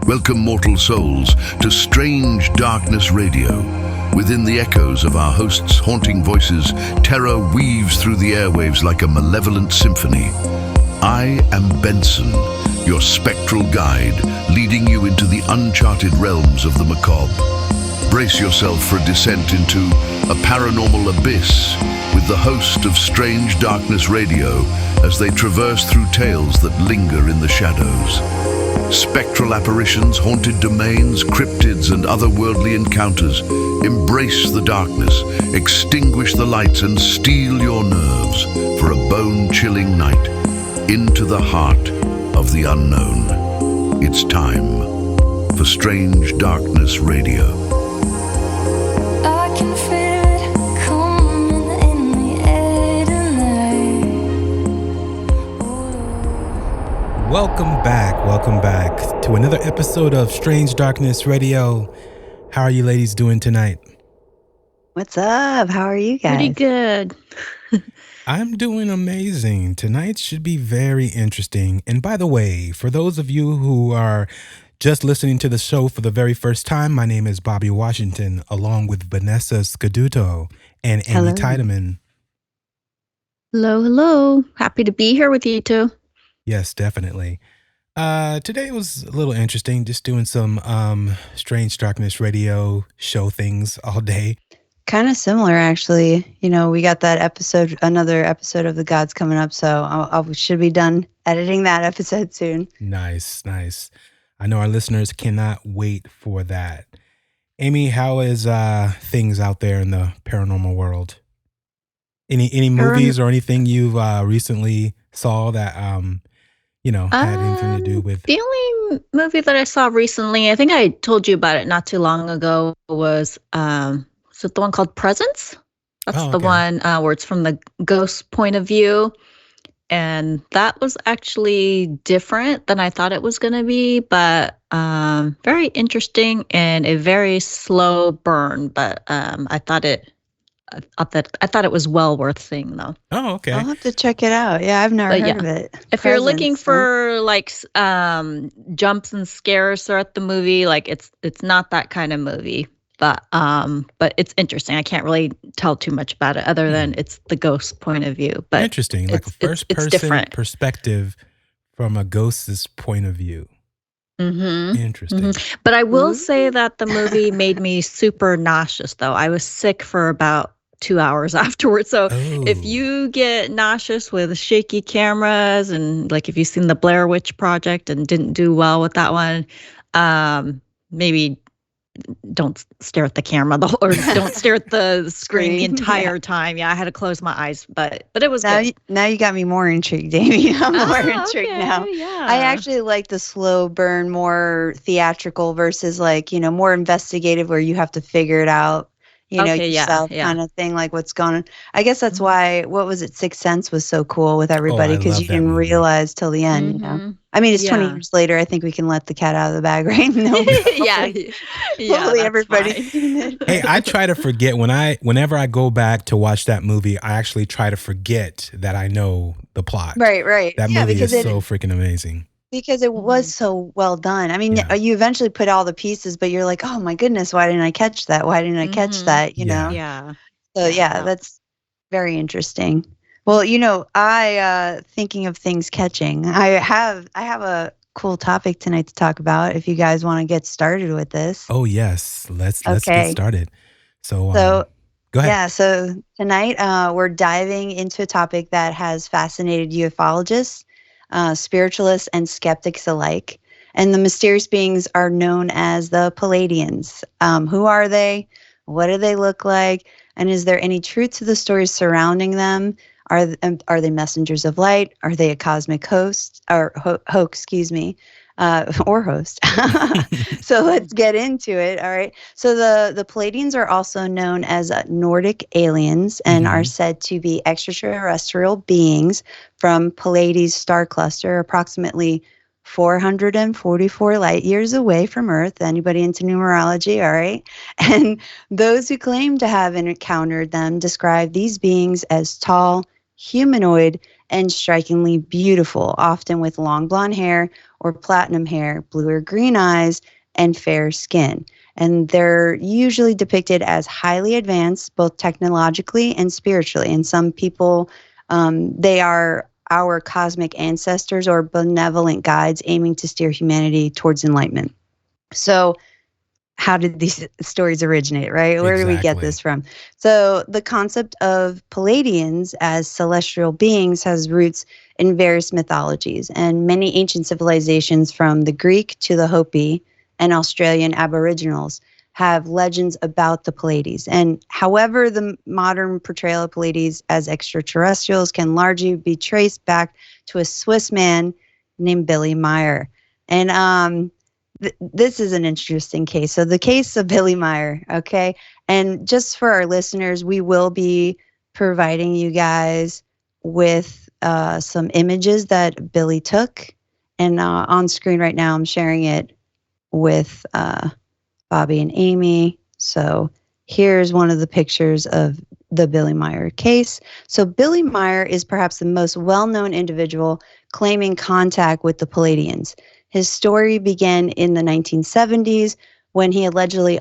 Welcome, mortal souls, to Strange Darkness Radio. Within the echoes of our hosts' haunting voices, terror weaves through the airwaves like a malevolent symphony. I am Benson, your spectral guide, leading you into the uncharted realms of the macabre. Brace yourself for a descent into a paranormal abyss with the host of Strange Darkness Radio as they traverse through tales that linger in the shadows. Spectral apparitions, haunted domains, cryptids, and otherworldly encounters. Embrace the darkness, extinguish the lights, and steel your nerves for a bone-chilling night into the heart of the unknown. It's time for Strange Darkness Radio. I can feel it coming in the air tonight. Welcome back to another episode of Strange Darkness Radio. How are you ladies doing tonight? What's up? How are you guys? Pretty good. I'm doing amazing. Tonight should be very interesting. And by the way, for those of you who are just listening to the show for the very first time, my name is Bobby Washington, along with Vanessa Scaduto and Amy Tydeman. Hello. Happy to be here with you two. Yes, definitely. Today was a little interesting, just doing some Strange Darkness Radio show things all day. Kind of similar, actually. You know, we got that episode, another episode of The Gods coming up, so I should be done editing that episode soon. Nice. I know our listeners cannot wait for that. Amy, how is things out there in the paranormal world? Any movies or anything you've recently saw that had anything to do with? The only movie that I saw recently, I think I told you about it not too long ago, was is it the one called Presence? That's the one where it's from the ghost point of view. And that was actually different than I thought it was going to be, but very interesting and a very slow burn. But I thought it was well worth seeing, though. Oh, okay. I'll have to check it out. Yeah, I've never heard of it. If you're looking for like jumps and scares throughout the movie, like it's not that kind of movie. But it's interesting. I can't really tell too much about it other than it's the ghost point of view. But interesting, like a first-person perspective from a ghost's point of view. Mm-hmm. Interesting. Mm-hmm. But I will say that the movie made me super nauseous, though. I was sick for about 2 hours afterwards. So if you get nauseous with shaky cameras and like if you've seen the Blair Witch Project and didn't do well with that one, maybe don't stare at the camera or don't stare at the screen the entire time. Yeah, I had to close my eyes, but it was good. Now you got me more intrigued, Amy. I'm more intrigued now. Yeah. I actually like the slow burn, more theatrical versus like, more investigative where you have to figure it out, yourself kind of thing, like what's going on. I guess that's why, what was it, Sixth Sense was so cool with everybody because you didn't realize till the end, I mean, it's 20 years later. I think we can let the cat out of the bag, right? No, hopefully everybody's seen it. Hey, I try to forget whenever I go back to watch that movie, I actually try to forget that I know the plot. Right. That movie is so freaking amazing. Because it was so well done. I mean, you eventually put all the pieces, but you're like, oh my goodness, why didn't I catch that? Why didn't I catch that? You know? Yeah. So that's very interesting. Well, I thinking of things catching. I have a cool topic tonight to talk about. If you guys want to get started with this. Oh yes, let's get started. So go ahead. Yeah. So tonight we're diving into a topic that has fascinated ufologists, spiritualists, and skeptics alike. And the mysterious beings are known as the Pleiadians. Who are they? What do they look like? And is there any truth to the stories surrounding them? Are they messengers of light? Are they a cosmic host or hoax? Excuse me, or host. So let's get into it. All right. So the Pleiadians are also known as Nordic aliens and are said to be extraterrestrial beings from Pleiades star cluster, approximately 444 light years away from Earth. Anybody into numerology? All right. And those who claim to have encountered them describe these beings as tall, humanoid, and strikingly beautiful, often with long blonde hair or platinum hair, blue or green eyes, and fair skin. And they're usually depicted as highly advanced, both technologically and spiritually. And some people, they are our cosmic ancestors or benevolent guides aiming to steer humanity towards enlightenment. So, how did these stories originate, right? Where do we get this from? So the concept of Pleiadians as celestial beings has roots in various mythologies, and many ancient civilizations from the Greek to the Hopi and Australian Aboriginals have legends about the Pleiades. And however, the modern portrayal of Pleiades as extraterrestrials can largely be traced back to a Swiss man named Billy Meier. And this is an interesting case. So the case of Billy Meier, okay? And just for our listeners, we will be providing you guys with some images that Billy took. And on screen right now, I'm sharing it with Bobby and Amy. So here's one of the pictures of the Billy Meier case. So Billy Meier is perhaps the most well-known individual claiming contact with the Pleiadians. His story began in the 1970s when he allegedly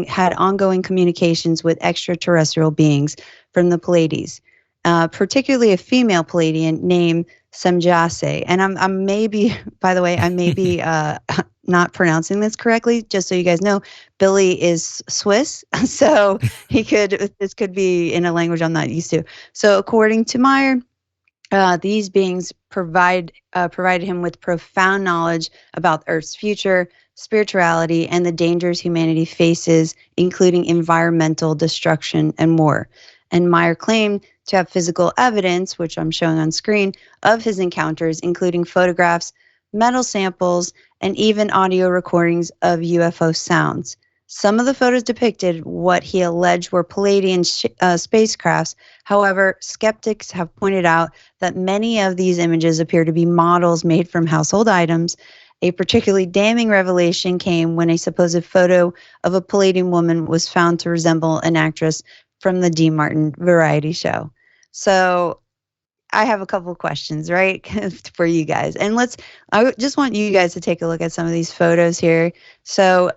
had ongoing communications with extraterrestrial beings from the Pleiades, particularly a female Pleiadian named Semjase. And I'm maybe, by the way, I may be not pronouncing this correctly, just so you guys know. Billy is Swiss, so this could be in a language I'm not used to. So according to Meier, these beings provided him with profound knowledge about Earth's future, spirituality, and the dangers humanity faces, including environmental destruction and more. And Meier claimed to have physical evidence, which I'm showing on screen, of his encounters, including photographs, metal samples, and even audio recordings of UFO sounds. Some of the photos depicted what he alleged were Pleiadian spacecrafts. However, skeptics have pointed out that many of these images appear to be models made from household items. A particularly damning revelation came when a supposed photo of a Pleiadian woman was found to resemble an actress from the Dean Martin variety show. So I have a couple of questions, right, for you guys. And I just want you guys to take a look at some of these photos here. So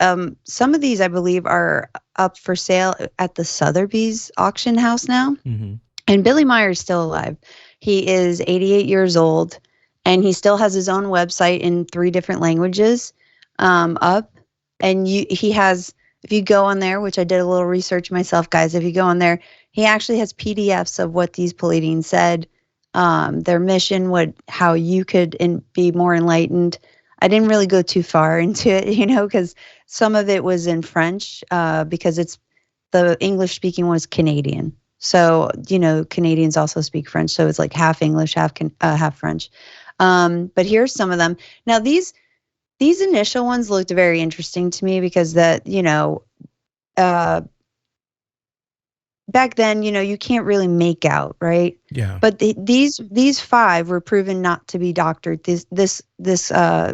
some of these, I believe, are up for sale at the Sotheby's auction house now. Mm-hmm. And Billy Meier is still alive. He is 88 years old, and he still has his own website in 3 different languages up. And he has, if you go on there, which I did a little research myself, guys, if you go on there, he actually has PDFs of what these Pleiadians said, their mission, how you could be more enlightened. I didn't really go too far into it, because some of it was in French, because the English speaking was Canadian. So, Canadians also speak French. So it's like half English, half French. But here's some of them. Now, these initial ones looked very interesting to me because back then, you can't really make out, right? Yeah. But these 5 were proven not to be doctored. This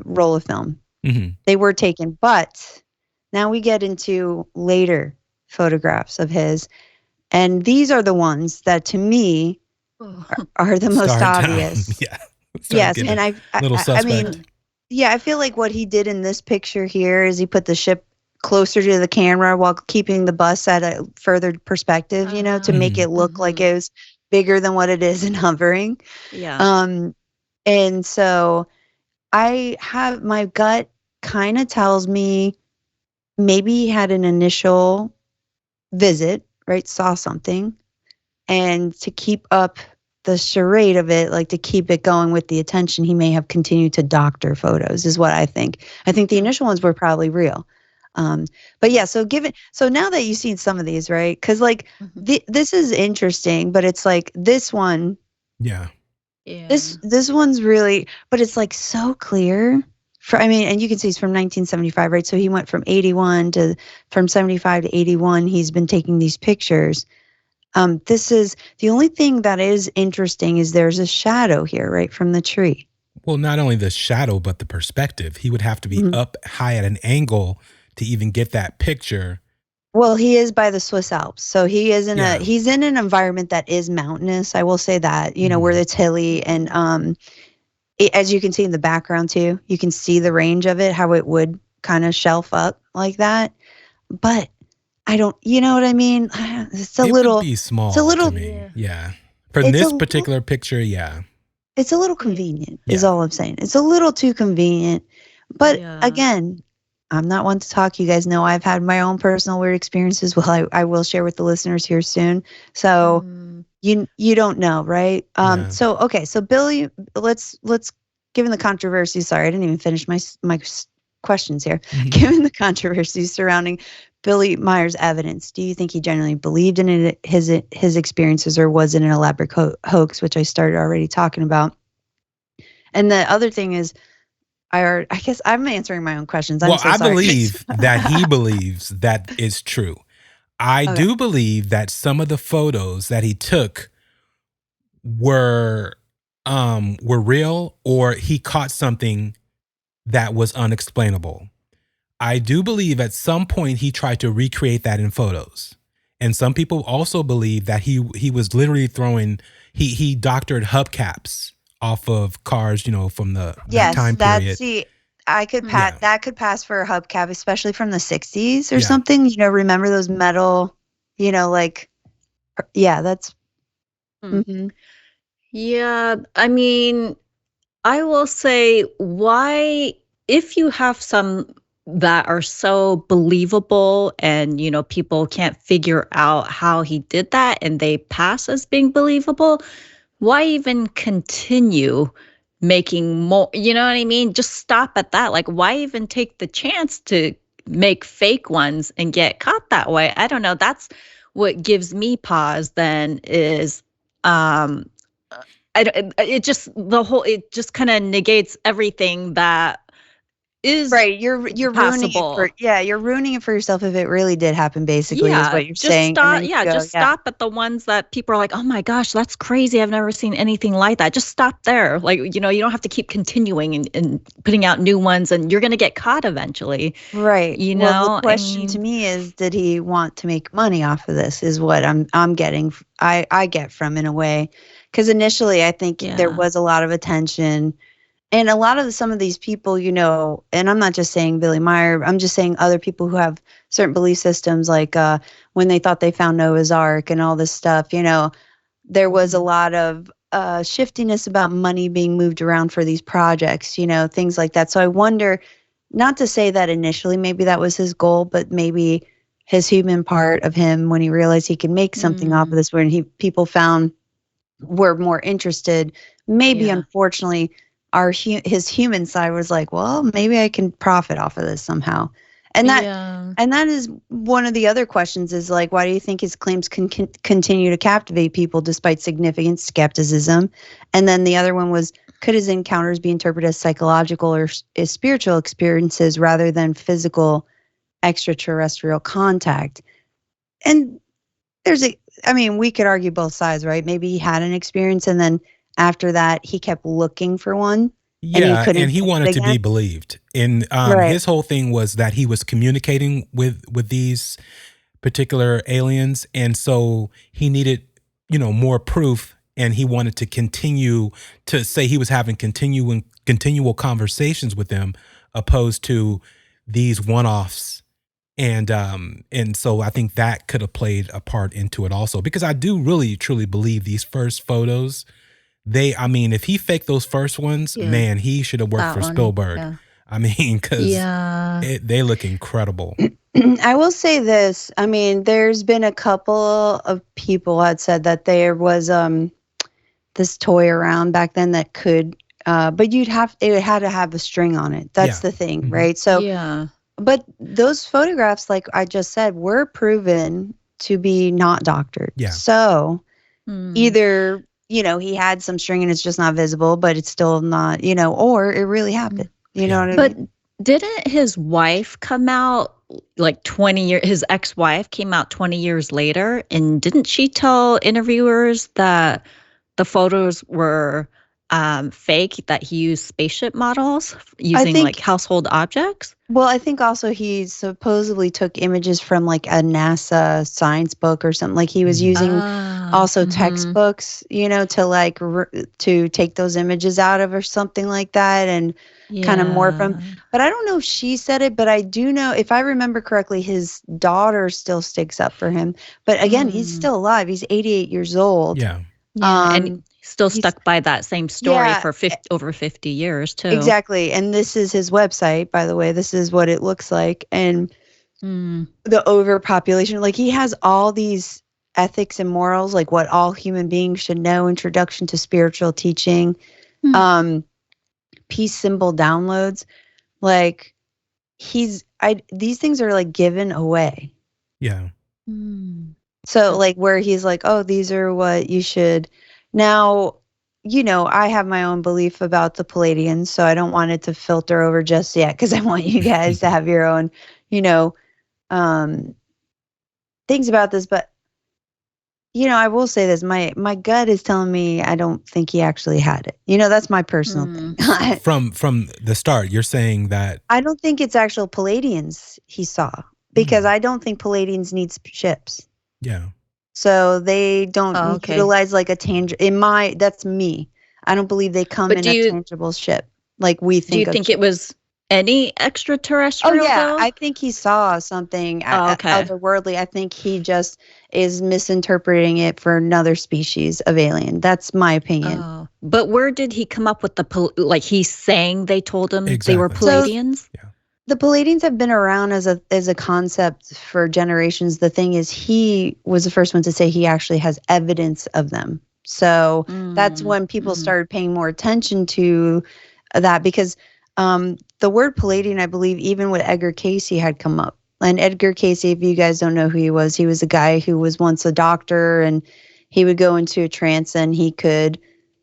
roll of film, mm-hmm. They were taken. But now we get into later photographs of his, and these are the ones that, to me, are the most obvious. Yeah. Yes, and I mean, yeah, I feel like what he did in this picture here is he put the ship closer to the camera while keeping the bus at a further perspective, to make it look like it was bigger than what it is and hovering. Yeah. And so my gut kind of tells me maybe he had an initial visit, right? Saw something, and to keep up the charade of it, like to keep it going with the attention, he may have continued to doctor photos, is what I think. I think the initial ones were probably real. But yeah, so now that you've seen some of these, right? Because this is interesting, but it's like this one. Yeah. Yeah. This one's really, but it's like so clear. And you can see he's from 1975, right? So he went from 75 to 81. He's been taking these pictures. This is the only thing that is interesting is there's a shadow here, right, from the tree. Well, not only the shadow, but the perspective. He would have to be up high at an angle to even get that picture Well, he is by the Swiss Alps, so he is Yeah. he's in an environment that is mountainous. I will say that, where it's hilly, and as you can see in the background too, you can see the range of it, how it would kind of shelf up like that. But I don't, you know what I mean? It's a It little, would be small it's a little, to me. Yeah. For it's a this little, particular picture, yeah. it's a little convenient, is Yeah. all I'm saying. It's a little too convenient. But Yeah. again, I'm not one to talk. You guys know I've had my own personal weird experiences. Well, I will share with the listeners here soon. So you don't know, right? Yeah. So okay, so Billy, let's given the controversy. Sorry, I didn't even finish my questions here. Mhm. Given the controversy surrounding Billy Meier's evidence, do you think he genuinely believed in it, his experiences, or was it an elaborate hoax, which I started already talking about? And the other thing is, I guess I'm answering my own questions. I'm Well, so I sorry. believe that he believes that is true. I Okay. do believe that some of the photos that he took were real, or he caught something that was unexplainable. I do believe at some point he tried to recreate that in photos. And some people also believe that he was literally throwing he doctored hubcaps off of cars, from that Yes, time period. I could Yeah. that could pass for a hubcap, especially from the 60s or Yeah. something. Remember those metal, like, yeah, that's. Mhm. Yeah, I mean, I will say, why, if you have some that are so believable and, people can't figure out how he did that and they pass as being believable, why even continue making more? You know what I mean? Just stop at that. Like, why even take the chance to make fake ones and get caught that way? I don't know. That's what gives me pause then is, um, it just, it just kind of negates everything that is Right, you're ruining it possible. you're ruining it for yourself if it really did happen, basically, is Yeah, what you're just saying, and then stop. you Yeah, go, just yeah. stop at the ones that people are like, "Oh my gosh, that's crazy. I've never seen anything like that." Just stop there. Like, you don't have to keep continuing and putting out new ones, and you're going to get caught eventually. Right. Well, the I question to mean, me is, did he want to make money off of this? Is what I'm getting. I get from, in a way, because initially I think there yeah. was a lot of attention, and a lot of some of these people, and I'm not just saying Billy Meier. I'm just saying other people who have certain belief systems, like when they thought they found Noah's Ark and all this stuff. There was a lot of shiftiness about money being moved around for these projects. Things like that. So I wonder. Not to say that initially maybe that was his goal, but maybe his human part of him, when he realized he could make something off of this, when people found were more interested, maybe Yeah. unfortunately his human side was like, well, maybe I can profit off of this somehow. And Yeah. that is one of the other questions, is like, why do you think his claims can continue to captivate people despite significant skepticism? And then the other one was, could his encounters be interpreted as psychological or spiritual experiences rather than physical extraterrestrial contact? And we could argue both sides, right? Maybe he had an experience, and then after that, he kept looking for one. Yeah, And and he get it wanted to be again. believed. And Right. his whole thing was that he was communicating with these particular aliens, and so he needed, more proof, and he wanted to continue to say he was having continual conversations with them, opposed to these one-offs. And so I think that could have played a part into it also, because I do really truly believe these first photos, if he faked those first ones, Yeah. man, he should have worked That for one, Spielberg. yeah. Because Yeah. they look incredible. I will say this. There's been a couple of people had said that there was this toy around back then that could, but it had to have a string on it. That's Yeah. the thing, Mhm. right? So, Yeah. but those photographs, like I just said, were proven to be not doctored. Yeah. So Mm. either, he had some string and it's just not visible, but it's still not, or it really happened. You know Yeah. what I But mean? didn't his wife come out like 20 years, his ex-wife came out 20 years later, and didn't she tell interviewers that the photos were fake that he used spaceship models I using think like household objects? Well, I think also he supposedly took images from like a NASA science book or something. Like he was using also textbooks, to like to take those images out of or something like that, and kind of morph them. But I don't know if she said it, but I do know, if I remember correctly, his daughter still sticks up for him. But again, he's still alive. He's 88 years old. Yeah. And still he's- stuck by that same story Yeah. for over 50 years too. Exactly. And this is his website, by the way. This is what it looks like. And the overpopulation, like he has all these ethics and morals, like what all human beings should know, introduction to spiritual teaching, peace symbol downloads. Like these things are like given away. Yeah. So like where he's like, oh, these are what you should. Now, I have my own belief about the Pleiadians, so I don't want it to filter over just yet, because I want you guys to have your own, things about this. But, I will say this, my gut is telling me I don't think he actually had it. That's my personal thing. From the start, you're saying that I don't think it's actual Pleiadians he saw, because I don't think Pleiadians need ships. Yeah. So they don't utilize like a tangible. That's me. I don't believe they come in a tangible ship like we think. Do you think it was any extraterrestrial? Oh yeah, though? I think he saw something otherworldly. I think he just is misinterpreting it for another species of alien. That's my opinion. But where did he come up with like he's saying they told him they were Pleiadians? So, yeah. The Pleiadians have been around as a concept for generations. The thing is, he was the first one to say he actually has evidence of them. So that's when people started paying more attention to that, because the word Pleiadian, I believe, even with Edgar Casey had come up. And Edgar Casey, if you guys don't know who he was a guy who was once a doctor, and he would go into a trance and he could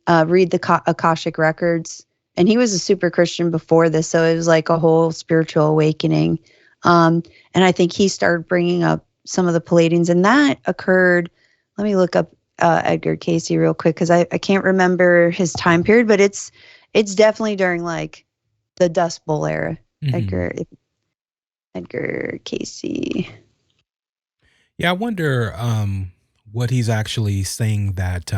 read the Akashic records. And he was a super Christian before this, so it was like a whole spiritual awakening. And I think he started bringing up some of the Pleiadians, and that occurred. Let me look up Edgar Casey real quick, because I can't remember his time period, but it's definitely during like the Dust Bowl era. Edgar Casey. Yeah, I wonder what he's actually saying that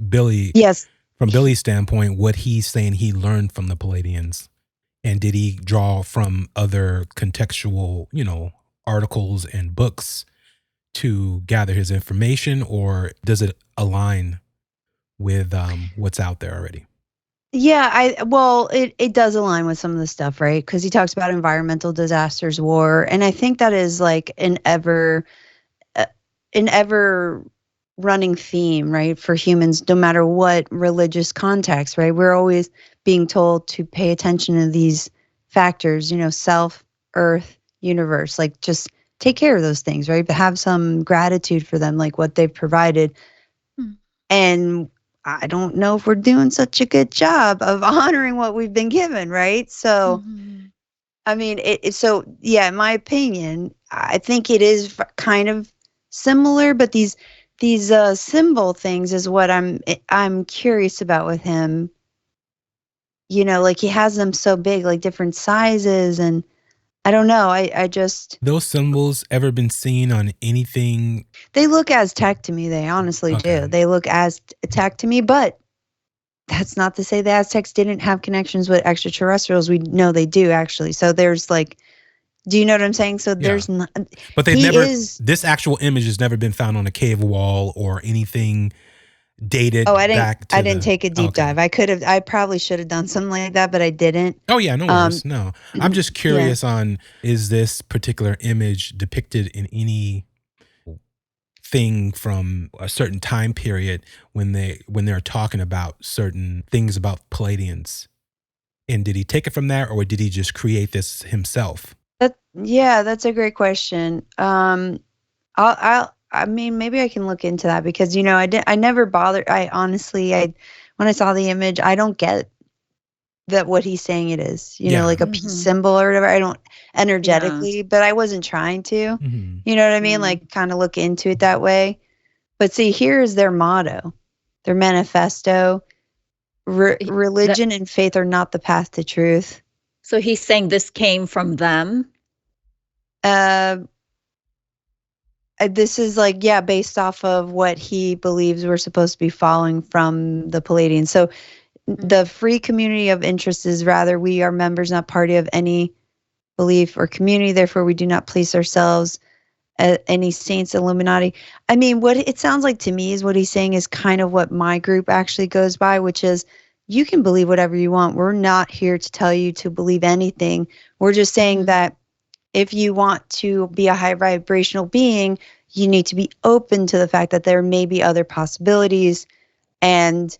Billy. Yes. From Billy's standpoint, what he's saying he learned from the Pleiadians, and did he draw from other contextual, articles and books to gather his information, or does it align with what's out there already? Yeah, it does align with some of the stuff, right? Because he talks about environmental disasters, war, and I think that is like an ever running theme, right, for humans, no matter what religious context, right? We're always being told to pay attention to these factors, self, earth, universe, like just take care of those things, right? But have some gratitude for them, like what they've provided. And I don't know if we're doing such a good job of honoring what we've been given, right? So, I mean, in my opinion, I think it is kind of similar, but these symbol things is what I'm curious about with him. Like he has them so big, like different sizes, and I don't know. I just, those symbols ever been seen on anything? They look Aztec to me. They honestly do. They look Aztec to me, but that's not to say the Aztecs didn't have connections with extraterrestrials. We know they do, actually. So there's like, do you know what I'm saying? So there's not, but this actual image has never been found on a cave wall or anything dated. I didn't take a deep dive. I probably should have done something like that, but I didn't. Oh yeah, no worries. No, I'm just curious on, is this particular image depicted in any thing from a certain time period when they're talking about certain things about Pleiadians, and did he take it from there, or did he just create this himself? That's a great question. I mean, maybe I can look into that, because I never bothered. When I saw the image, I don't get that what he's saying it is, like a peace symbol or whatever. I don't energetically, but I wasn't trying to, you know what I mean? Like kind of look into it that way. But see, here is their motto, their manifesto. religion and faith are not the path to truth. So he's saying this came from them? This is like, based off of what he believes we're supposed to be following from the Pleiadians. So the free community of interest is rather we are members, not party of any belief or community. Therefore, we do not place ourselves at any saints, Illuminati. I mean, what it sounds like to me is what he's saying is kind of what my group actually goes by, which is you can believe whatever you want. We're not here to tell you to believe anything. We're just saying that if you want to be a high vibrational being, you need to be open to the fact that there may be other possibilities. And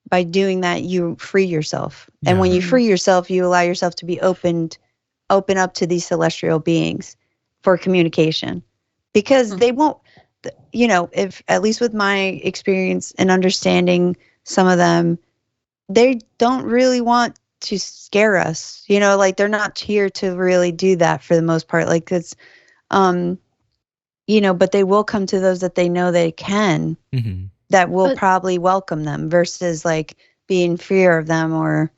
by doing that, you free yourself. Yeah. And when you free yourself, you allow yourself to be open up to these celestial beings for communication. Because they won't, if at least with my experience and understanding some of them, they don't really want to scare us, like they're not here to really do that for the most part. Like it's, but they will come to those that they know they can, that will probably welcome them versus like being fear of them or,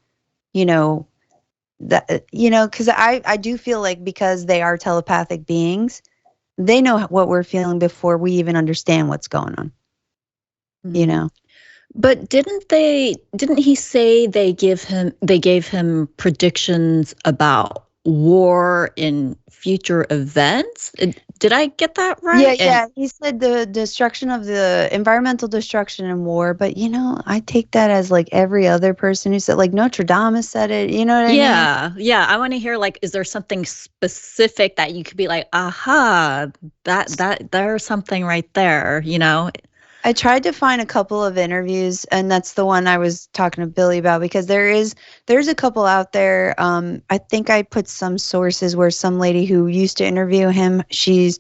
that, because I do feel like because they are telepathic beings, they know what we're feeling before we even understand what's going on, But didn't he say they gave him predictions about war in future events? Did I get that right? Yeah. He said the destruction of the environmental destruction and war, but I take that as like every other person who said, like Notre Dame said it, you know what I mean? Yeah. I want to hear, like, is there something specific that you could be like, aha, that there's something right there, I tried to find a couple of interviews, and that's the one I was talking to Billy about, because there's a couple out there. I think I put some sources where some lady who used to interview him, she's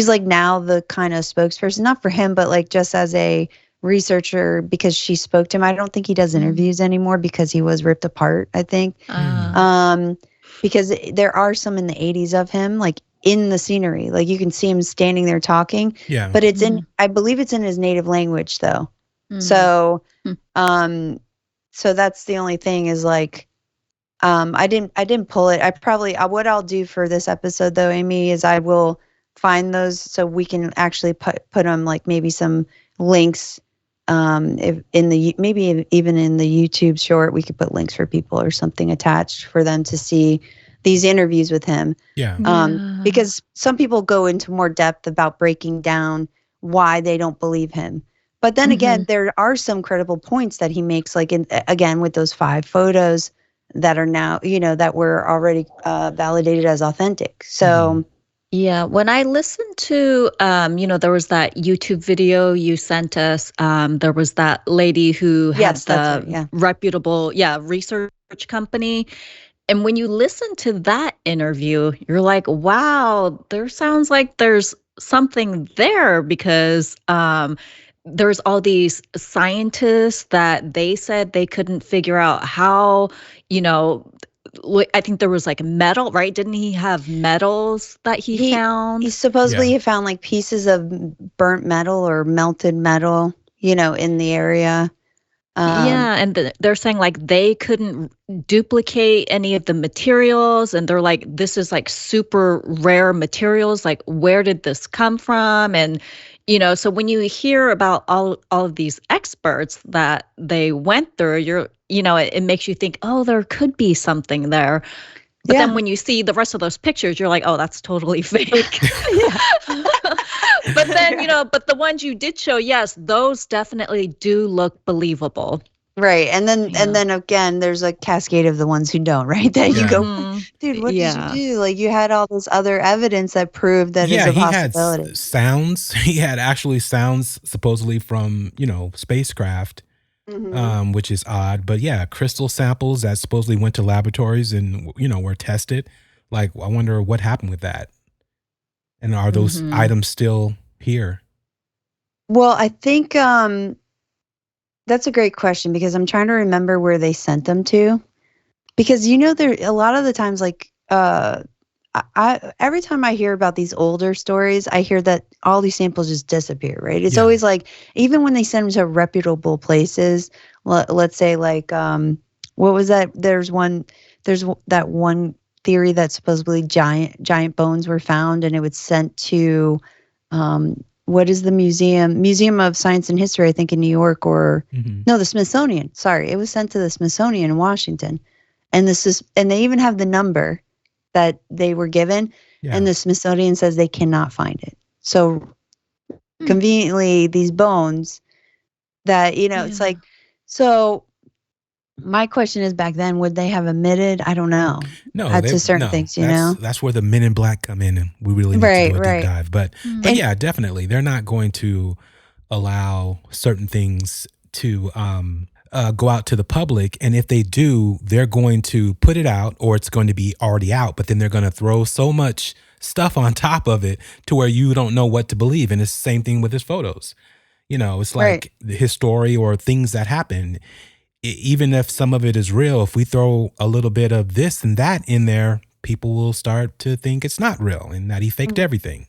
like now the kind of spokesperson, not for him, but like just as a researcher, because she spoke to him. I don't think he does interviews anymore because he was ripped apart, I think. Because there are some in the 80s of him, like in the scenery, like you can see him standing there talking, but it's I believe it's in his native language though. So that's the only thing is like, I didn't pull it. I probably, what I'll do for this episode though, Amy, is I will find those so we can actually put them, like maybe some links, if maybe even in the YouTube short, we could put links for people or something attached for them to see these interviews with him. Because some people go into more depth about breaking down why they don't believe him. But then again, there are some credible points that he makes, like again, with those 5 photos that are now, that were already validated as authentic. So yeah, when I listened to, there was that YouTube video you sent us. There was that lady who had the reputable, research company. And when you listen to that interview, you're like, wow, there sounds like there's something there, because there's all these scientists that they said they couldn't figure out how, I think there was like metal, right? Didn't he have metals that he found? He supposedly found like pieces of burnt metal or melted metal, in the area. And they're saying like they couldn't duplicate any of the materials, and they're like, this is like super rare materials. Like, where did this come from? And so when you hear about all of these experts that they went through, it makes you think, oh, there could be something there. But then when you see the rest of those pictures, you're like, oh, that's totally fake. But then, but the ones you did show, yes, those definitely do look believable. Right. And then again, there's a cascade of the ones who don't, right? That you go, dude, what did you do? Like, you had all this other evidence that proved that it's a possibility. He had sounds. He had actually sounds supposedly from, spacecraft, which is odd. But yeah, crystal samples that supposedly went to laboratories and, were tested. Like, I wonder what happened with that. And are those items still here? Well, I think that's a great question, because I'm trying to remember where they sent them to. Because there a lot of the times, like every time I hear about these older stories, I hear that all these samples just disappear, right? It's always like, even when they send them to reputable places, let's say like what was that? There's that one theory that supposedly giant bones were found, and it was sent to what is the Museum of Science and History, I think in New York, or no, the Smithsonian. Sorry, it was sent to the Smithsonian in Washington, and they even have the number that they were given, and the Smithsonian says they cannot find it. So conveniently, these bones that it's like, so my question is, back then, would they have admitted? I don't know. No, to certain things, that's where the Men in Black come in, and we really need to do a deep dive. But yeah, definitely, they're not going to allow certain things to go out to the public, and if they do, they're going to put it out, or it's going to be already out. But then they're going to throw so much stuff on top of it to where you don't know what to believe. And it's the same thing with his photos. It's like his story or things that happen. Even if some of it is real, if we throw a little bit of this and that in there, people will start to think it's not real and that he faked everything.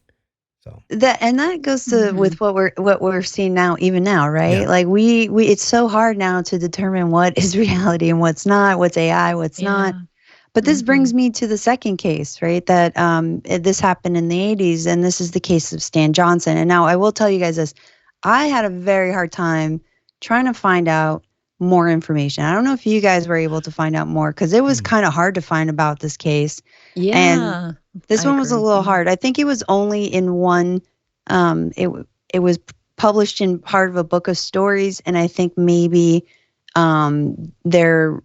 So that goes to with what we're seeing now, even now, right? Yeah. Like we it's so hard now to determine what is reality and what's not, what's AI, what's not. But this brings me to the second case, right? That this happened in the 80s, and this is the case of Stan Johnson. And now I will tell you guys this: I had a very hard time trying to find out more information. I don't know if you guys were able to find out more, because it was kind of hard to find about this case. Yeah. And this one was a little hard. I think it was only in one, it was published in part of a book of stories, and I think maybe their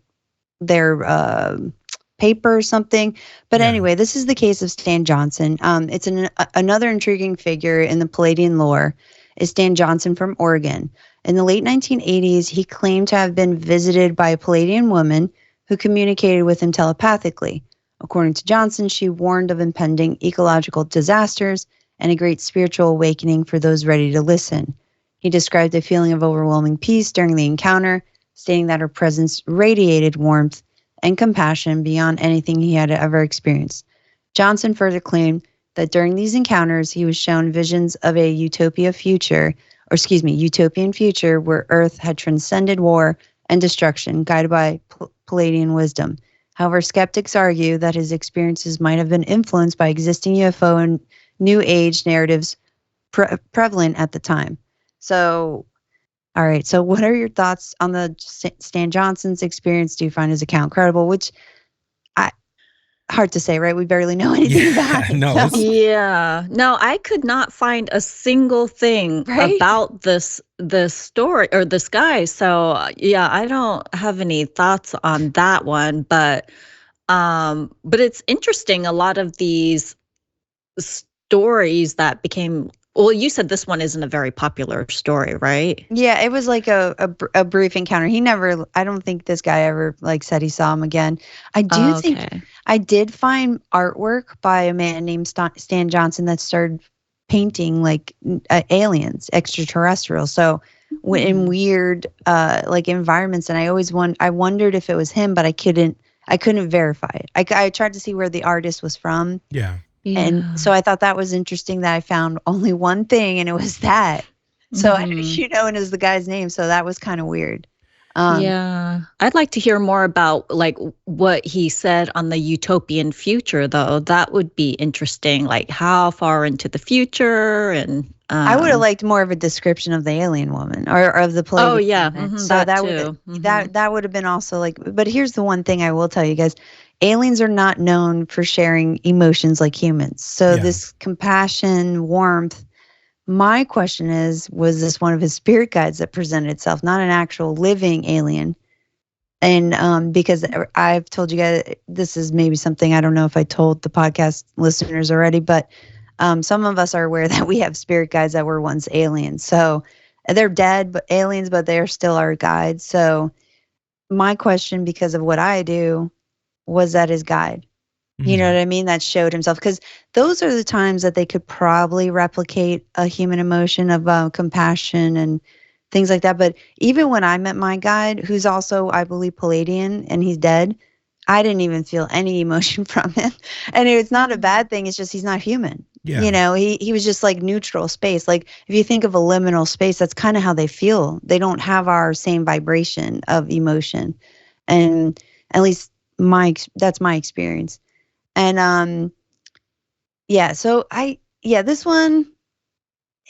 paper or something. But anyway, this is the case of Stan Johnson. It's another intriguing figure in the Pleiadian lore is Stan Johnson from Oregon. In the late 1980s, he claimed to have been visited by a Pleiadian woman who communicated with him telepathically. According to Johnson, she warned of impending ecological disasters and a great spiritual awakening for those ready to listen. He described a feeling of overwhelming peace during the encounter, stating that her presence radiated warmth and compassion beyond anything he had ever experienced. Johnson further claimed that during these encounters, he was shown visions of a utopian future where Earth had transcended war and destruction, guided by Pleiadian wisdom. However, skeptics argue that his experiences might have been influenced by existing UFO and New Age narratives prevalent at the time. So, all right. So what are your thoughts on the Stan Johnson's experience? Do you find his account credible? Which, hard to say, right? We barely know anything about it. No, No, I could not find a single thing about this story or this guy. So I don't have any thoughts on that one. But it's interesting. A lot of these stories that became. Well, you said this one isn't a very popular story, right? Yeah, it was like a brief encounter. I don't think this guy ever said he saw him again. I do think I did find artwork by a man named Stan Johnson that started painting aliens, extraterrestrials. So in weird environments, and I wondered if it was him, but I couldn't verify it. I tried to see where the artist was from. Yeah. And so I thought that was interesting that I found only one thing, and it was that. So and it was the guy's name. So that was kind of weird. I'd like to hear more about what he said on the utopian future, though. That would be interesting. Like how far into the future, and I would have liked more of a description of the alien woman or of the Pleiadian. Oh yeah, so that would have been also But here's the one thing I will tell you guys. Aliens are not known for sharing emotions like humans. So this compassion, warmth, my question is, was this one of his spirit guides that presented itself, not an actual living alien? And because I've told you guys, this is maybe something, I don't know if I told the podcast listeners already, but some of us are aware that we have spirit guides that were once aliens. So they're dead, but aliens, but they're still our guides. So my question, because of what I do, was that his guide? You know what I mean? That showed himself, because those are the times that they could probably replicate a human emotion of compassion and things like that. But even when I met my guide, who's also, I believe, Pleiadian, and he's dead, I didn't even feel any emotion from him. And it's not a bad thing. It's just he's not human. Yeah. You know, he was just like neutral space. Like if you think of a liminal space, that's kind of how they feel. They don't have our same vibration of emotion. And at least that's my experience. And yeah, so this one,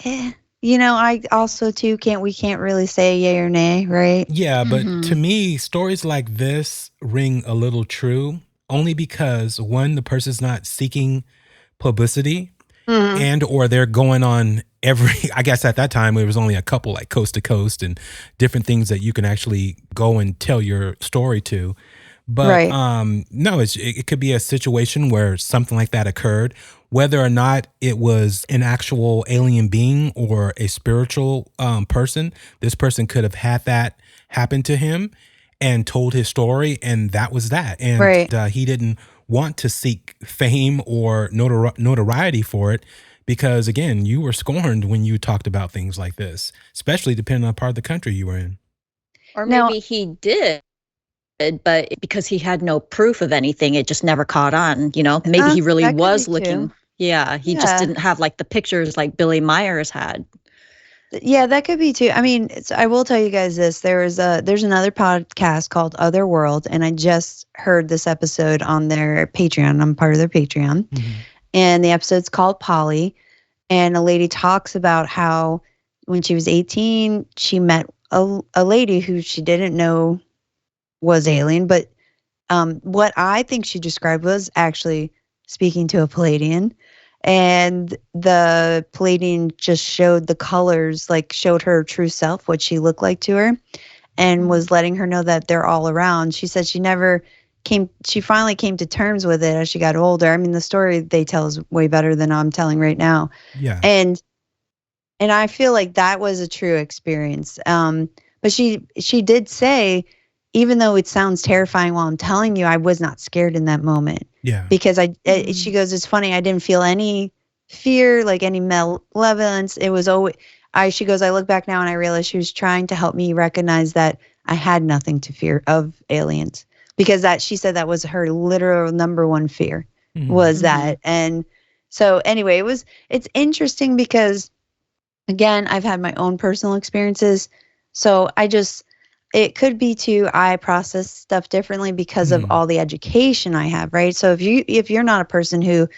you know, I also too we can't really say yay or nay, right? Yeah, but to me, stories like this ring a little true only because one, the person's not seeking publicity and or they're going on I guess at that time it was only a couple like coast to coast and different things that you can actually go and tell your story to. But Right. no, it could be a situation where something like that occurred, whether or not it was an actual alien being or a spiritual person. This person could have had that happen to him and told his story, and that was that. And Right. he didn't want to seek fame or notoriety for it because, again, you were scorned when you talked about things like this, especially depending on the part of the country you were in. Or Now, maybe he did, but because he had no proof of anything, it just never caught on, you know? Maybe he really that could was be looking. too. Yeah, he just Yeah. didn't have like the pictures like Billy Myers had. Yeah, that could be too. I mean, I will tell you guys this. There's another podcast called Otherworld, and I just heard this episode on their Patreon. I'm part of their Patreon. And the episode's called Polly. And a lady talks about how when she was 18, she met a lady who she didn't know was alien, but what I think she described was actually speaking to a Pleiadian. And the Pleiadian just showed the colors, like showed her true self, what she looked like to her, and was letting her know that they're all around. She said she finally came to terms with it as she got older. I mean, the story they tell is way better than I'm telling right now. Yeah. And I feel like that was a true experience. But she did say, even though it sounds terrifying while I'm telling you, I was not scared in that moment. Yeah. Because she goes, it's funny, I didn't feel any fear, like any malevolence. It was always, she goes, I look back now and I realize she was trying to help me recognize that I had nothing to fear of aliens. Because she said that was her literal number one fear was that. And so anyway, it's interesting because, again, I've had my own personal experiences. So it could be too, I process stuff differently because of all the education I have, right? So if you're not a person who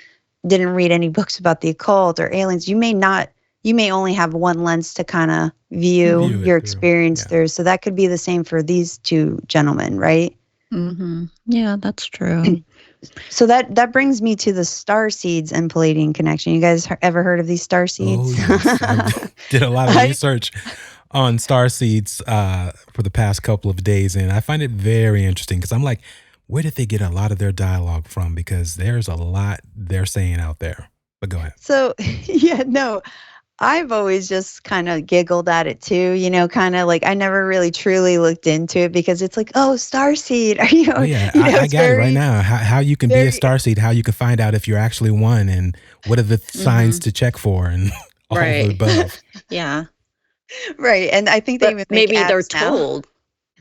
didn't read any books about the occult or aliens, you may only have one lens to kind of view your experience through. So that could be the same for these two gentlemen, right? Yeah, that's true. So that brings me to the starseeds and Pleiadian connection. You guys ever heard of these starseeds? Oh, yes. I did a lot of research on starseeds for the past couple of days, and I find it very interesting because I'm like, where did they get a lot of their dialogue from? Because there's a lot they're saying out there. But go ahead. So, yeah, no, I've always just kind of giggled at it too, you know, kind of like I never really truly looked into it because it's like, oh, starseed. Oh, yeah, I got it right now. How you can be a starseed, how you can find out if you're actually one, and what are the signs to check for, and all of the above. Yeah. Right. And I think they even make maybe they're ads now. told.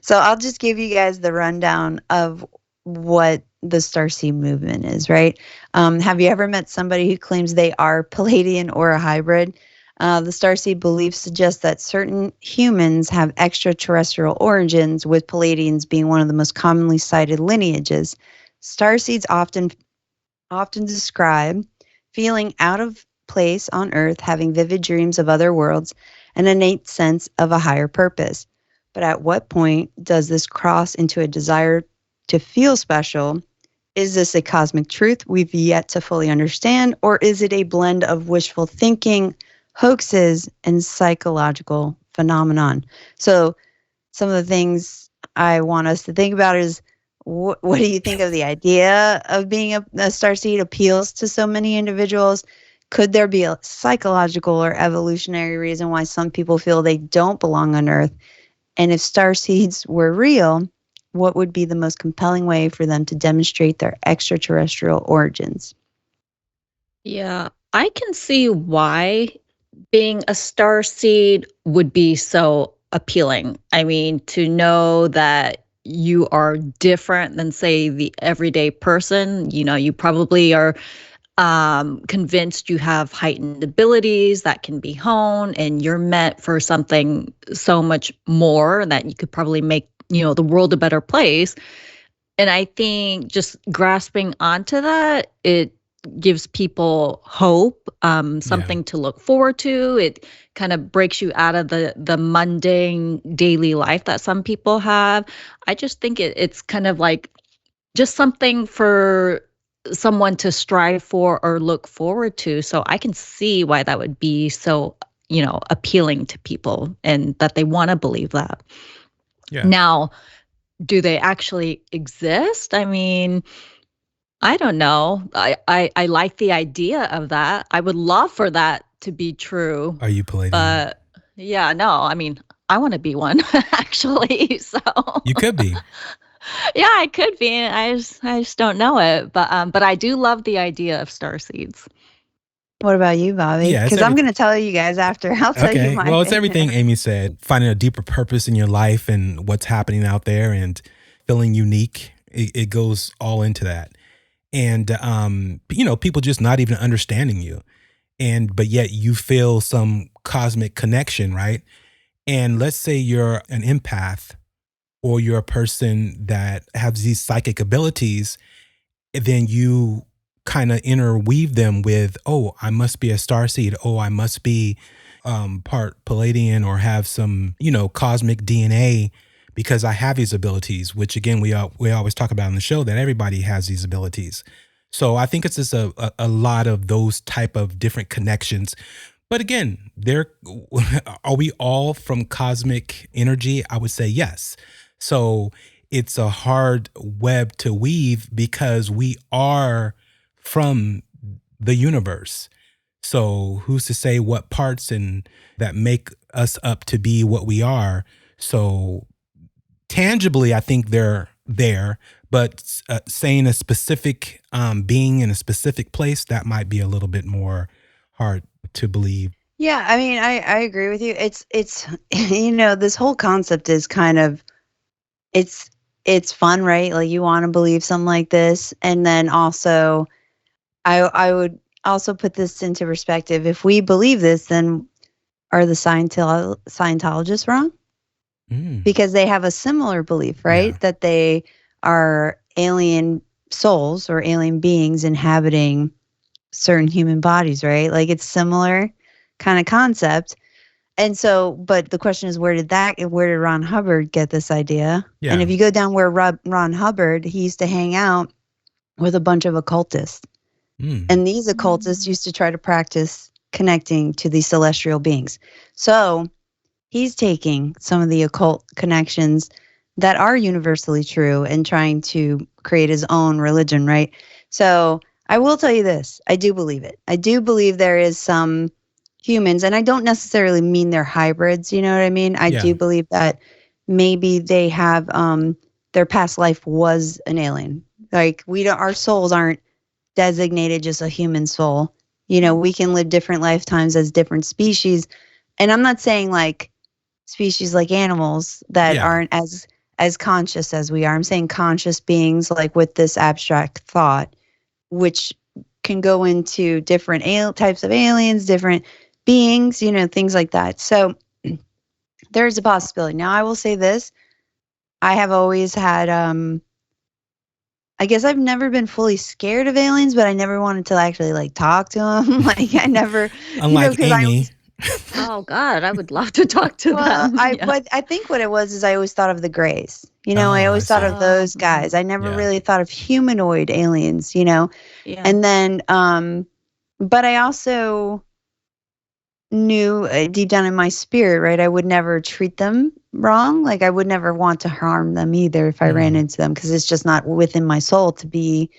So I'll just give you guys the rundown of what the Starseed movement is, right? Have you ever met somebody who claims they are Pleiadian or a hybrid? The Starseed belief suggests that certain humans have extraterrestrial origins, with Pleiadians being one of the most commonly cited lineages. Starseeds often describe feeling out of place on Earth, having vivid dreams of other worlds, an innate sense of a higher purpose. But at what point does this cross into a desire to feel special? Is this a cosmic truth we've yet to fully understand, or is it a blend of wishful thinking, hoaxes, and psychological phenomenon? So some of the things I want us to think about is, what do you think of the idea of being a starseed appeals to so many individuals? Could there be a psychological or evolutionary reason why some people feel they don't belong on Earth? And if starseeds were real, what would be the most compelling way for them to demonstrate their extraterrestrial origins? Yeah, I can see why being a starseed would be so appealing. I mean, to know that you are different than, say, the everyday person. You know, you probably are convinced you have heightened abilities that can be honed, and you're meant for something so much more that you could probably make, the world a better place. And I think just grasping onto that, it gives people hope, something to look forward to. It kind of breaks you out of the mundane daily life that some people have. I just think it's kind of like just something for someone to strive for or look forward to. So I can see why that would be so, appealing to people and that they want to believe that. Yeah. Now, do they actually exist? I mean, I don't know. I like the idea of that. I would love for that to be true. Are you Pleiadian? But yeah, no, I mean, I want to be one actually. So you could be. Yeah, I could be. I just don't know it. But I do love the idea of starseeds. What about you, Bobby? Yeah, because I'm going to tell you guys after. I'll tell you my Well, it's everything Amy said. Finding a deeper purpose in your life and what's happening out there and feeling unique. It goes all into that. And, people just not even understanding you. But yet you feel some cosmic connection, right? And let's say you're an empath or you're a person that has these psychic abilities, then you kind of interweave them with, oh, I must be a starseed. Oh, I must be part Pleiadian or have some, cosmic DNA because I have these abilities, which again, we always talk about on the show that everybody has these abilities. So I think it's just a lot of those type of different connections. But again, are we all from cosmic energy? I would say yes. So it's a hard web to weave because we are from the universe. So who's to say what parts and that make us up to be what we are? So tangibly, I think they're there, but saying a specific being in a specific place, that might be a little bit more hard to believe. Yeah, I mean, I agree with you. It's this whole concept is kind of, it's fun, right? Like you want to believe something like this. And then also, I would also put this into perspective. If we believe this, then are the Scientologists wrong? Because they have a similar belief, right? Yeah. That they are alien souls or alien beings inhabiting certain human bodies, right? Like it's similar kind of concept. And so, but the question is, where did Ron Hubbard get this idea? Yeah. And if you go down where Ron Hubbard, he used to hang out with a bunch of occultists. And these occultists used to try to practice connecting to these celestial beings. So he's taking some of the occult connections that are universally true and trying to create his own religion, right? So I will tell you this. I do believe it. I do believe there is some humans, and I don't necessarily mean they're hybrids, you know what I mean? I do believe that maybe they have, their past life was an alien. Like our souls aren't designated just a human soul. We can live different lifetimes as different species. And I'm not saying like species like animals that aren't as conscious as we are. I'm saying conscious beings like with this abstract thought, which can go into different types of aliens, different beings, things like that. So there's a possibility. Now I will say this. I have always had, I guess I've never been fully scared of aliens, but I never wanted to actually like talk to them. Like I never, unlike Amy. Oh God, I would love to talk to them. But I think what it was is I always thought of the Greys. I always thought of those guys. I never really thought of humanoid aliens, Yeah. And then, but I also knew deep down in my spirit, right, I would never treat them wrong. Like I would never want to harm them either if I ran into them, because it's just not within my soul to be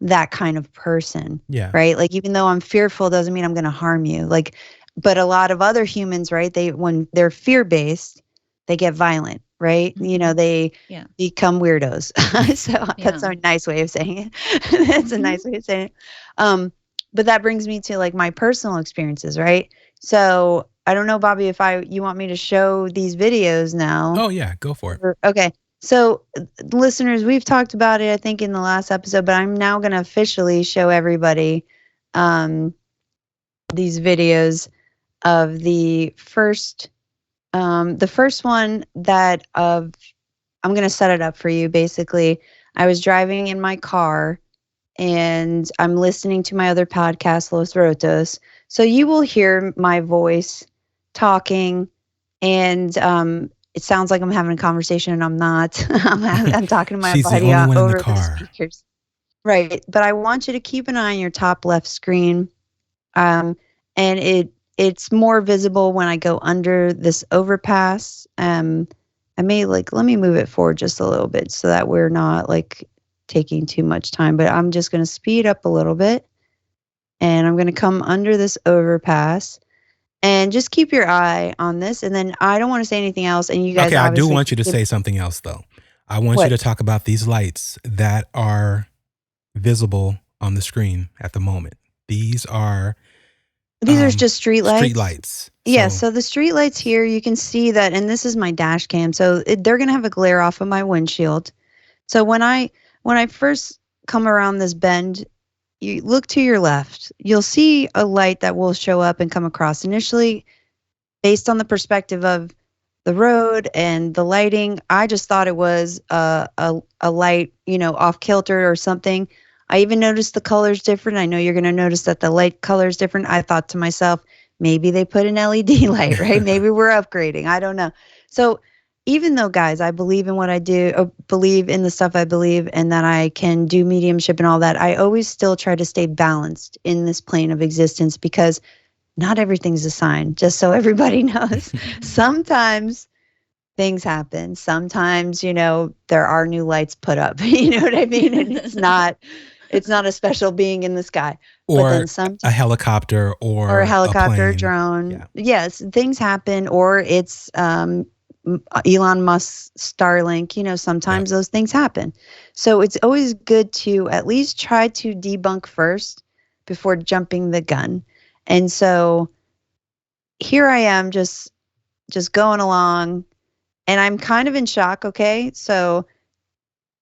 that kind of person. Yeah. Right. Like even though I'm fearful doesn't mean I'm going to harm you. Like, but a lot of other humans, right, when they're fear-based, they get violent, right? They become weirdos. So that's a nice way of saying it. That's a nice way of saying it. But that brings me to like my personal experiences, right? So I don't know, Bobby, if you want me to show these videos now. Oh yeah, go for it. Okay. So listeners, we've talked about it, I think, in the last episode, but I'm now going to officially show everybody these videos of the first one that I'm going to set it up for you. Basically, I was driving in my car and I'm listening to my other podcast, Los Rotos. So you will hear my voice talking, and it sounds like I'm having a conversation, and I'm not. I'm talking to my She's the buddy only one in the over the car. speakers. Right. But I want you to keep an eye on your top left screen. And it's more visible when I go under this overpass. I may let me move it forward just a little bit so that we're not like taking too much time, but I'm just going to speed up a little bit, and I'm going to come under this overpass, and just keep your eye on this. And then I don't want to say anything else. And you guys, Okay, I do obviously want you to say something else though. I want What? you to talk about these lights that are visible on the screen at the moment. These are just street lights. Street lights. Yeah, so the street lights here, you can see that, and this is my dash cam, so they're going to have a glare off of my windshield. So when I first come around this bend, you look to your left, you'll see a light that will show up and come across. Initially, based on the perspective of the road and the lighting, I just thought it was a light, off kilter or something. I even noticed the color's different. I know you're going to notice that the light color is different. I thought to myself, maybe they put an LED light, right? Maybe we're upgrading. I don't know. So even though, guys, I believe in what I do, or believe in the stuff I believe, and that I can do mediumship and all that, I always still try to stay balanced in this plane of existence, because not everything's a sign, just so everybody knows. Sometimes things happen. Sometimes, there are new lights put up. You know what I mean? And it's not a special being in the sky. or But then sometimes, a helicopter or a helicopter, plane. drone. Yeah. Yes, things happen, or it's Elon Musk's Starlink. Sometimes those things happen. So it's always good to at least try to debunk first before jumping the gun. And so here I am, just going along, and I'm kind of in shock. Okay, so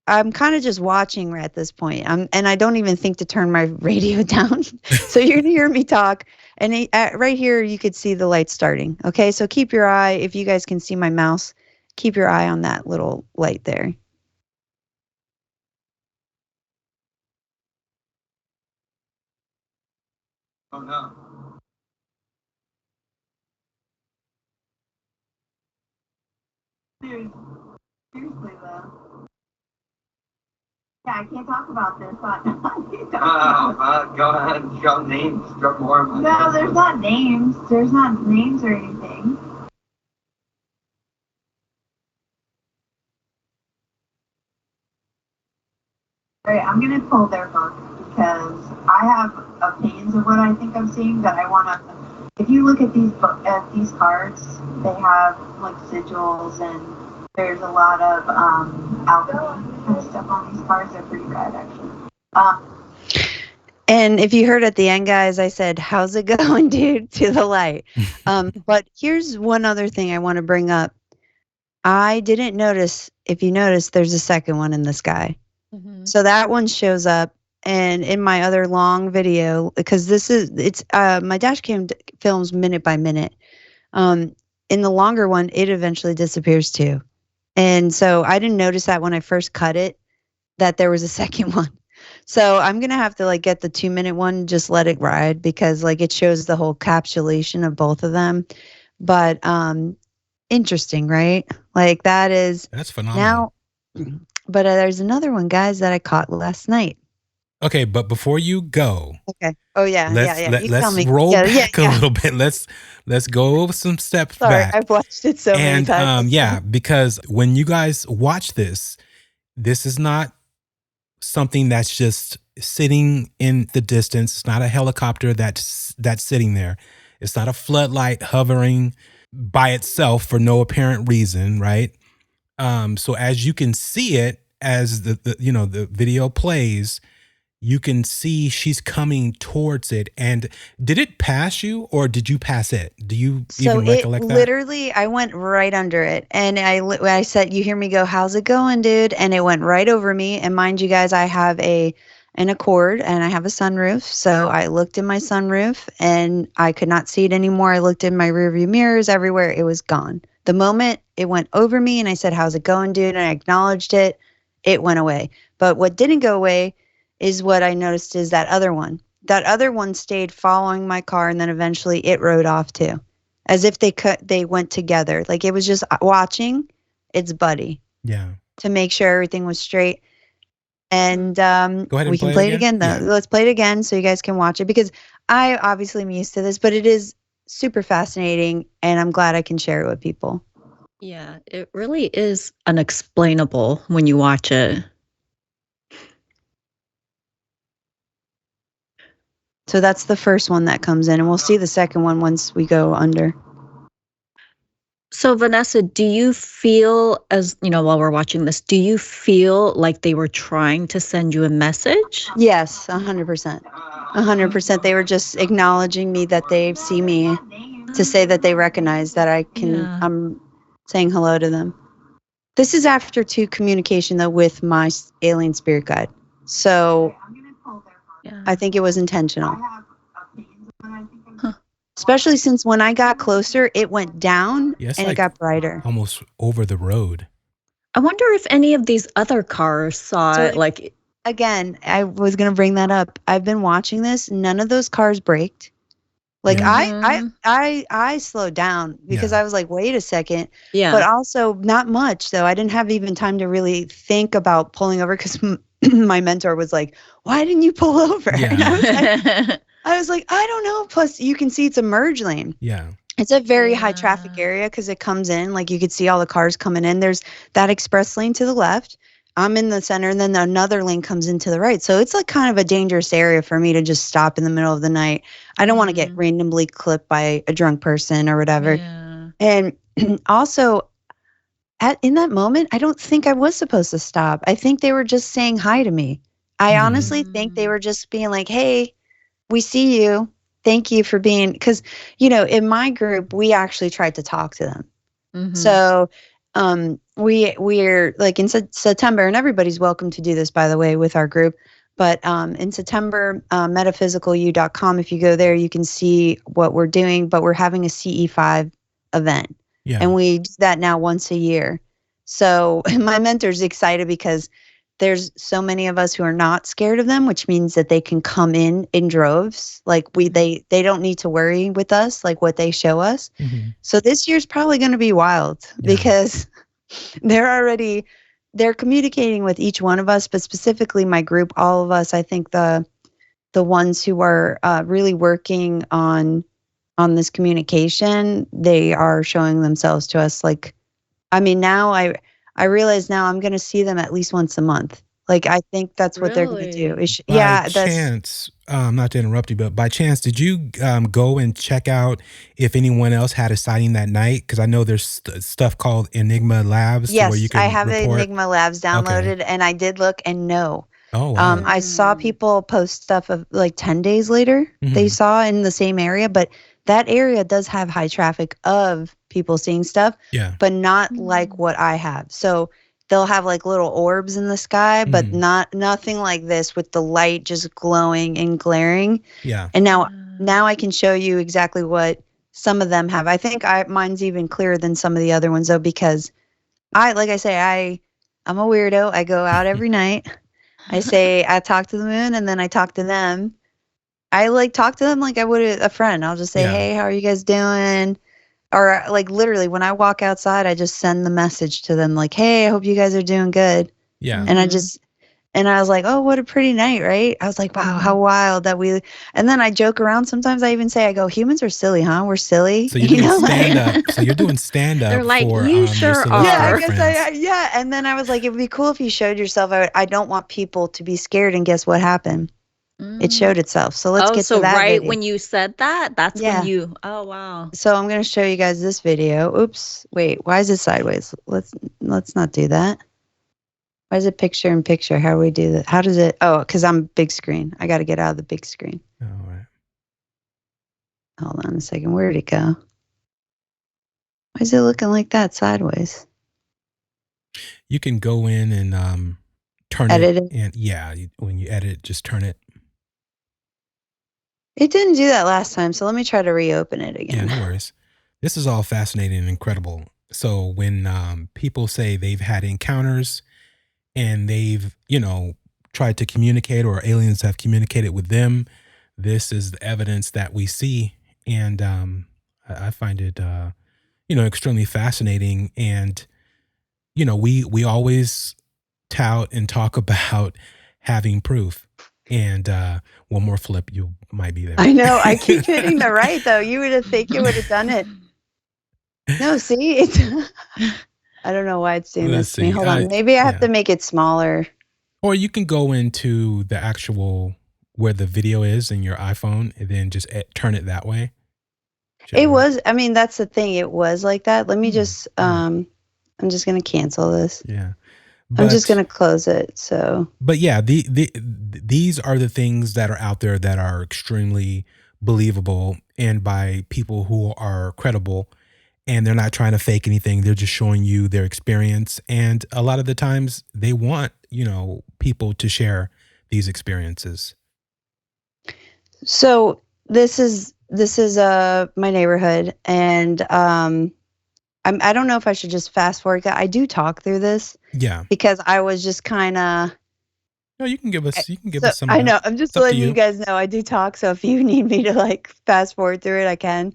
I'm kind of just watching at this point. And I don't even think to turn my radio down. So you're gonna hear me talk, and right here you could see the light starting. Okay, so keep your eye. If you guys can see my mouse, keep your eye on that little light there. Oh no. Seriously though. Yeah, I can't talk about this. Go ahead, drop names, drop more. No, there's not names. There's not names or anything. All right, I'm gonna pull their book because I have opinions of what I think I'm seeing, but I wanna. If you look at these cards, they have like sigils, and there's a lot of alchemy kind of stuff on these cards. They're pretty rad, actually. And if you heard at the end, guys, I said, "How's it going, dude?" to the light. But here's one other thing I want to bring up. I didn't notice. If you notice, there's a second one in the sky. Mm-hmm. So that one shows up. And in my other long video, because it's my dash cam films minute by minute. In the longer one, it eventually disappears too. And so I didn't notice that when I first cut it, that there was a second one. So I'm going to have to get the 2-minute one, just let it ride, because it shows the whole capsulation of both of them. But interesting, right? That's phenomenal. Now, but there's another one, guys, that I caught last night. Okay, but before you go, okay. Oh yeah, let's roll back a little bit. Let's go some steps back. I've watched it so many times. Because when you guys watch this is not something that's just sitting in the distance. It's not a helicopter that's sitting there. It's not a floodlight hovering by itself for no apparent reason, right? So as you can see it, as the video plays, you can see she's coming towards it. And did it pass you, or did you pass it? Do you even recollect that? Literally, I went right under it. And I said, you hear me go, "How's it going, dude?" And it went right over me. And mind you guys, I have a and a cord, and I have a sunroof. So I looked in my sunroof and I could not see it anymore. I looked in my rearview mirrors everywhere. It was gone. The moment it went over me and I said, "How's it going, dude?" and I acknowledged it, it went away. But what didn't go away is what I noticed is that other one. That other one stayed following my car, and then eventually it rode off too, as if they went together. Like it was just watching its buddy. Yeah. To make sure everything was straight. And Go ahead and we can play play it again. Yeah. Let's play it again so you guys can watch it, because I obviously am used to this, but it is super fascinating, and I'm glad I can share it with people. Yeah, it really is unexplainable when you watch it. So that's the first one that comes in, and we'll see the second one once we go under. So Vanessa, do you feel, as you know, while we're watching this, do you feel like they were trying to send you a message? Yes, 100%. 100%. They were just acknowledging me, that they see me, to say that they recognize that I'm saying hello to them. This is after 2 communication though with my alien spirit guide. So I think it was intentional. Huh. Especially since when I got closer, it went down and like it got brighter. Almost over the road. I wonder if any of these other cars saw it. Like, again, I was gonna bring that up. I've been watching this. None of those cars braked. Like I slowed down because I was like, wait a second. Yeah. But also not much though. I didn't have even time to really think about pulling over, because my mentor was like, "Why didn't you pull over?" Yeah. And I was like, I don't know. Plus, you can see it's a merge lane. Yeah. It's a very high traffic area because it comes in, like you could see all the cars coming in. There's that express lane to the left. I'm in the center, and then another lane comes in to the right. So it's like kind of a dangerous area for me to just stop in the middle of the night. I don't want to get randomly clipped by a drunk person or whatever. Yeah. And also, in that moment, I don't think I was supposed to stop. I think they were just saying hi to me. I honestly think they were just being like, "Hey, we see you. Thank you for being," because, you know, in my group, we actually tried to talk to them. So we're like in September, and everybody's welcome to do this, by the way, with our group. But in September, metaphysicalu.com, if you go there, you can see what we're doing. But we're having a CE5 event. Yeah. And we do that now once a year. So my mentor's excited because there's so many of us who are not scared of them, which means that they can come in droves. Like they don't need to worry with us, like what they show us. So this year's probably going to be wild because they're communicating with each one of us, but specifically my group, all of us. I think the ones who are really working on this communication, they are showing themselves to us. Like, I mean, now I realize now I'm going to see them at least once a month. Like, I think that's what they're going to do. By chance, not to interrupt you, but by chance, did you go and check out if anyone else had a sighting that night? Because I know there's stuff called Enigma Labs. Yes, where you can I have report. Enigma Labs downloaded, and I did look, and no. Oh, wow. I saw people post stuff of like 10 days later they saw in the same area, but that area does have high traffic of people seeing stuff, but not like what I have. So they'll have like little orbs in the sky, but nothing like this with the light just glowing and glaring. Yeah. And now I can show you exactly what some of them have. I think mine's even clearer than some of the other ones though, because I'm a weirdo. I go out every night. I talk to the moon, and then I talk to them. I like talk to them like I would a friend. I'll just say, "Hey, how are you guys doing?" Or like literally when I walk outside, I just send the message to them like, "Hey, I hope you guys are doing good." Yeah. And I was like, "Oh, what a pretty night, right?" I was like, "Wow, how wild that we." And then I joke around. Sometimes I even say, "I go, humans are silly, huh? We're silly." So you're doing stand up. So you're doing stand up. They're like, for, you sure are. Yeah, I guess And then I was like, it would be cool if you showed yourself. I don't want people to be scared. And guess what happened? It showed itself. So let's get to that. Right video. when you said that, that's when you. Oh wow. So I'm going to show you guys this video. Oops. Wait. Why is it sideways? Let's not do that. Why is it picture in picture? How do we do that? How does it? Oh, because I'm big screen. I got to get out of the big screen. All right. Hold on a second. Where'd it go? Why is it looking like that sideways? You can go in and turn Edit it. it. And yeah, when you edit, just turn it. It didn't do that last time, so let me try to reopen it Yeah, again. no worries. This is all fascinating and incredible. So when people say they've had encounters and they've, tried to communicate, or aliens have communicated with them, this is the evidence that we see. And I find it, extremely fascinating. And, we always tout and talk about having proof. And one more flip, you might be there. I know. I keep hitting the right, though. You would have think it would have done it. No, see? It's I don't know why it's doing Let's this to me. see. Hold on. Maybe I have Yeah. to make it smaller. Or you can go into the actual where the video is in your iPhone and then just turn it that way. It was, I mean, that's the thing. It was like that. Let me just, yeah. I'm just going to cancel this. Yeah. I'm just going to close it. So, but yeah, these are the things that are out there that are extremely believable, and by people who are credible, and they're not trying to fake anything. They're just showing you their experience. And a lot of the times they want, people to share these experiences. So this is my neighborhood, and I don't know if I should just fast forward. I do talk through this. Yeah. Because I was just kind of. No, you can give us some. I know. I'm just letting you guys know I do talk. So if you need me to like fast forward through it, I can.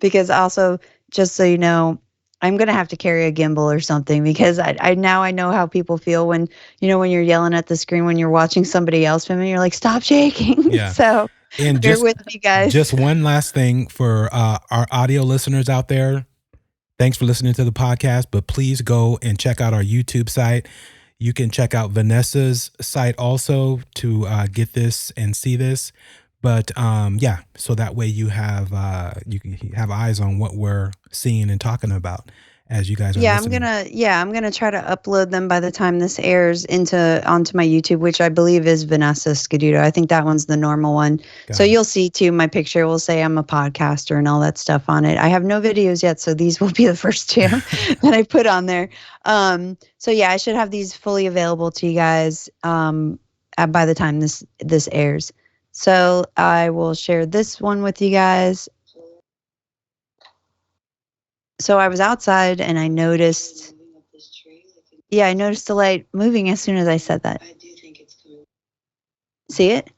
Because also, just so you know, I'm gonna have to carry a gimbal or something, because I now know how people feel when when you're yelling at the screen when you're watching somebody else film and you're like, stop shaking. Yeah. So and bear with me, guys. Just one last thing for our audio listeners out there. Thanks for listening to the podcast, but please go and check out our YouTube site. You can check out Vanessa's site also to get this and see this. But so that way you can have eyes on what we're seeing and talking about as you guys are listening. I'm gonna try to upload them by the time this airs onto my YouTube, which I believe is Vanessa Scaduto. I think that one's the normal one. So you'll see too, my picture will say I'm a podcaster and all that stuff on it. I have no videos yet, so these will be the first two that I put on there. So yeah, I should have these fully available to you guys by the time this airs. So I will share this one with you guys. So I was outside and I noticed. Yeah, I noticed the light moving as soon as I said that. I do think it's coming. See it?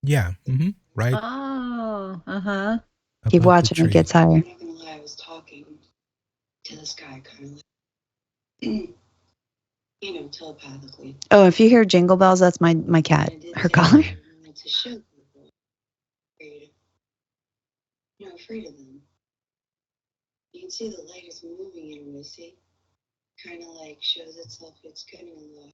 Yeah. Mm-hmm. Right. Oh. Uh-huh. Keep watching. It gets higher. I'm not gonna lie, I was talking to this guy kind of like, telepathically. Oh, if you hear jingle bells, that's my cat. Her collar. I wanted to show people. Afraid of them. You can see the light is moving in a way, see? Kind of like shows itself, it's getting a lot.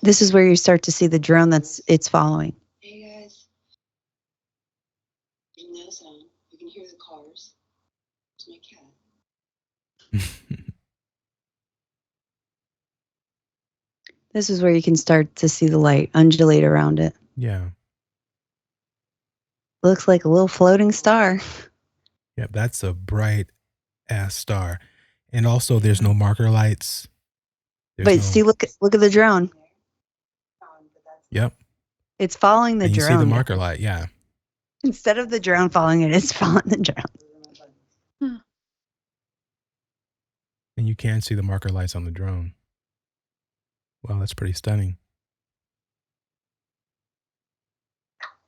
This is where you start to see the drone it's following. Hey guys. There's no sound. You can hear the cars. It's my cat. This is where you can start to see the light undulate around it. Yeah. Looks like a little floating star. Yep, that's a bright ass star. And also there's no marker lights. See, look at the drone. Yep. It's following the and drone. You see the marker light, yeah. Instead of the drone following it, it's following the drone. And you can see the marker lights on the drone. Wow, that's pretty stunning.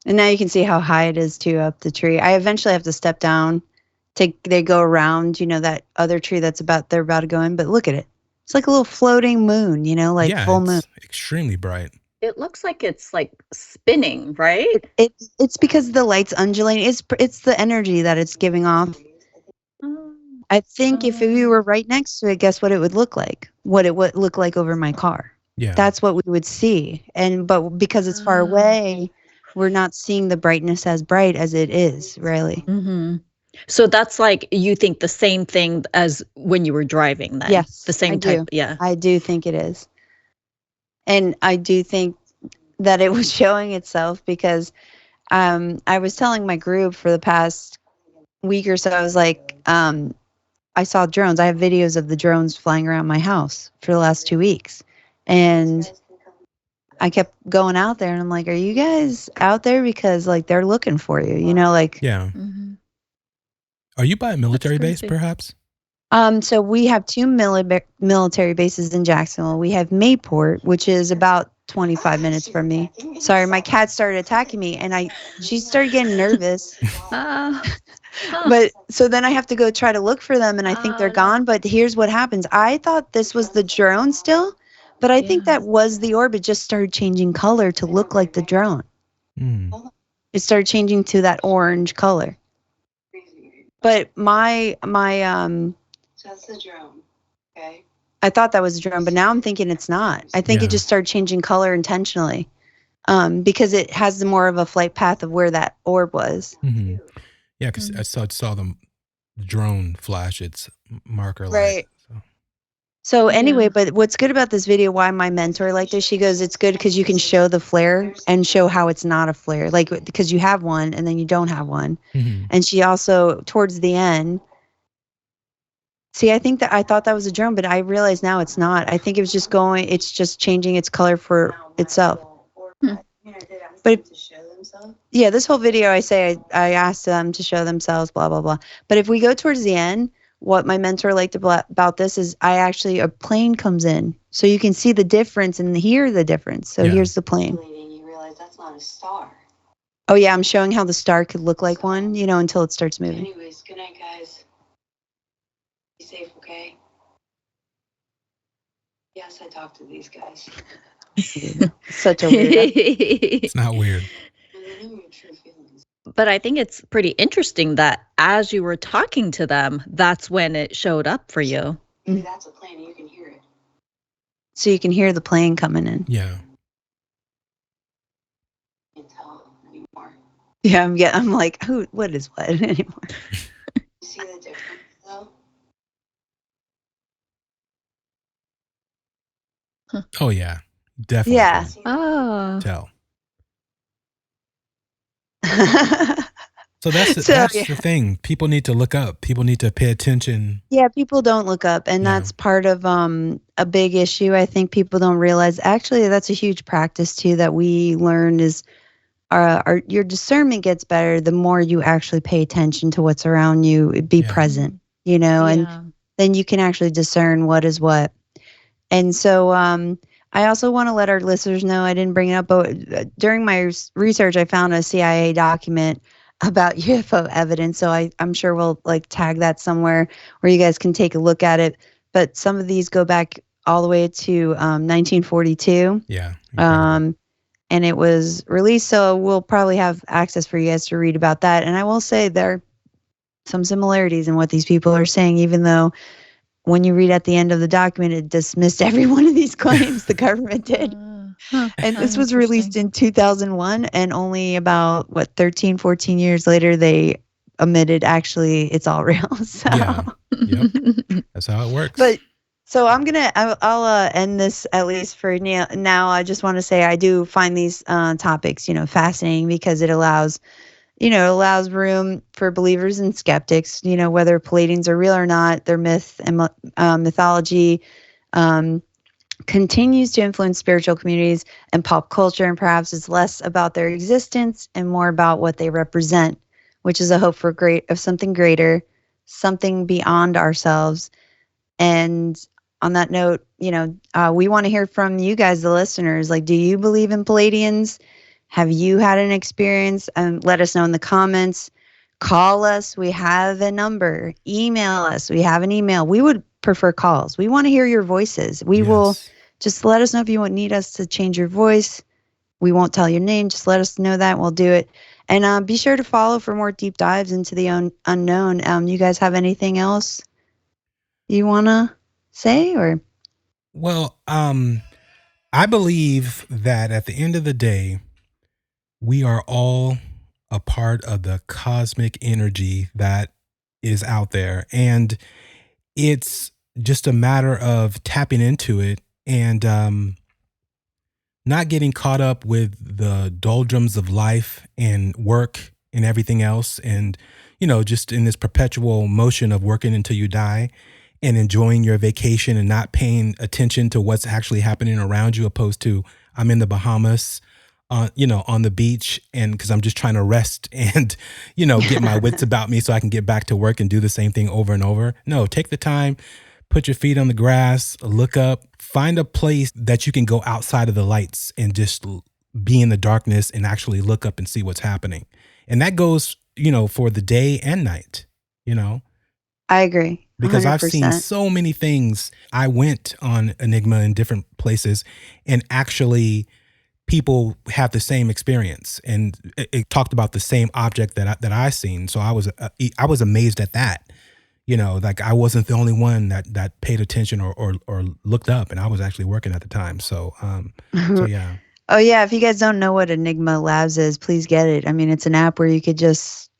And now you can see how high it is too up the tree. I eventually have to step down. They go around, that other tree they're about to go in. But look at it. It's like a little floating moon, full moon. Extremely bright. It looks like it's like spinning, right? It's because the light's undulating. It's the energy that it's giving off. I think if we were right next to it, guess what it would look like? What it would look like over my car. Yeah. That's what we would see. But because it's far away, we're not seeing the brightness as bright as it is, really. Mm-hmm. So that's like, you think the same thing as when you were driving then? Yes. The same type. Yeah. I do think it is. And I do think that it was showing itself because I was telling my group for the past week or so, I was like, I saw drones. I have videos of the drones flying around my house for the last 2 weeks. And I kept going out there and I'm like, are you guys out there? Because like they're looking for you, you know, like. Yeah. Mhm. Are you by a military base, crazy. perhaps? So we have two military bases in Jacksonville. We have Mayport, which is about 25 minutes from me. Sorry, my cat started attacking me and she started getting nervous. But so then I have to go try to look for them and I think they're gone. But here's what happens. I thought this was the drone still, but I think that was the orb. It just started changing color to look like the drone. Mm. It started changing to that orange color. But my So that's the drone, okay? I thought that was a drone, but now I'm thinking it's not. I think Yeah. it just started changing color intentionally, because it has more of a flight path of where that orb was. Mm-hmm. Yeah, because I saw the drone flash its marker light. Right. So. So anyway, Yeah. but what's good about this video, why my mentor liked this, she goes, it's good because you can show the flare and show how it's not a flare. Like, because you have one and then you don't have one. Mm-hmm. And she also, towards the end, see, I thought that was a drone, but I realize now it's not. I think it was just it's just changing its color for itself. But yeah, this whole video, I asked them to show themselves, blah, blah, blah. But if we go towards the end, what my mentor liked about this is a plane comes in. So you can see the difference and hear the difference. So Yeah. here's the plane. You realize that's not a star. Oh yeah, I'm showing how the star could look like one, until it starts moving. Anyways, good night, guys. Be safe, okay? Yes, I talked to these guys. Such a weirdo. It's not weird. They know your true feelings. But I think it's pretty interesting that as you were talking to them, that's when it showed up for you. Maybe that's a plane and you can hear it. So you can hear the plane coming in. Yeah. Can't tell anymore. Yeah, I'm like, what is what anymore? You see the difference, though? Oh yeah. Definitely. Yeah. can Oh. Tell. So that's So, the thing. People need to look up. People need to pay attention. Yeah, people don't look up, and Yeah. that's part of a big issue. I think people don't realize. Actually, that's a huge practice too that we learn is your discernment gets better the more you actually pay attention to what's around you. Be Yeah. present, and then you can actually discern what is what. And so, I also want to let our listeners know, I didn't bring it up, but during my research, I found a CIA document about UFO evidence. So I'm sure we'll tag that somewhere where you guys can take a look at it. But some of these go back all the way to 1942. Yeah. incredible. And it was released. So we'll probably have access for you guys to read about that. And I will say there are some similarities in what these people are saying, even though when you read at the end of the document, it dismissed every one of these claims the government did. And this was released in 2001, and only about 13, 14 years later, they admitted actually it's all real. So, Yeah. Yep. That's how it works. but so I'll end this at least for now. I just want to say I do find these topics, fascinating because it allows room for believers and skeptics, whether Pleiadians are real or not. Their myth and mythology continues to influence spiritual communities and pop culture, and perhaps it's less about their existence and more about what they represent, which is a hope of something greater, something beyond ourselves. And on that note, we want to hear from you guys, the listeners. Do you believe in Pleiadians? Have you had an experience? Let us know in the comments. Call us. We have a number. Email us. We have an email. We would prefer calls. We want to hear your voices. We will just let us know if you need us to change your voice. We won't tell your name. Just let us know that and we'll do it. And be sure to follow for more deep dives into the unknown. You guys have anything else you want to say? Or? Well, I believe that at the end of the day, we are all a part of the cosmic energy that is out there. And it's just a matter of tapping into it and not getting caught up with the doldrums of life and work and everything else, and just in this perpetual motion of working until you die and enjoying your vacation and not paying attention to what's actually happening around you, opposed to I'm in the Bahamas, on the beach, and because I'm just trying to rest and, get my wits about me so I can get back to work and do the same thing over and over. No, take the time, put your feet on the grass, look up, find a place that you can go outside of the lights and just be in the darkness and actually look up and see what's happening. And that goes, for the day and night, I agree. 100%. Because I've seen so many things. I went on Enigma in different places, and actually people have the same experience, and it talked about the same object that I seen. So I was amazed at that. Like I wasn't the only one that paid attention or looked up, and I was actually working at the time. So yeah. Oh yeah, if you guys don't know what Enigma Labs is, please get it. I mean, it's an app where you could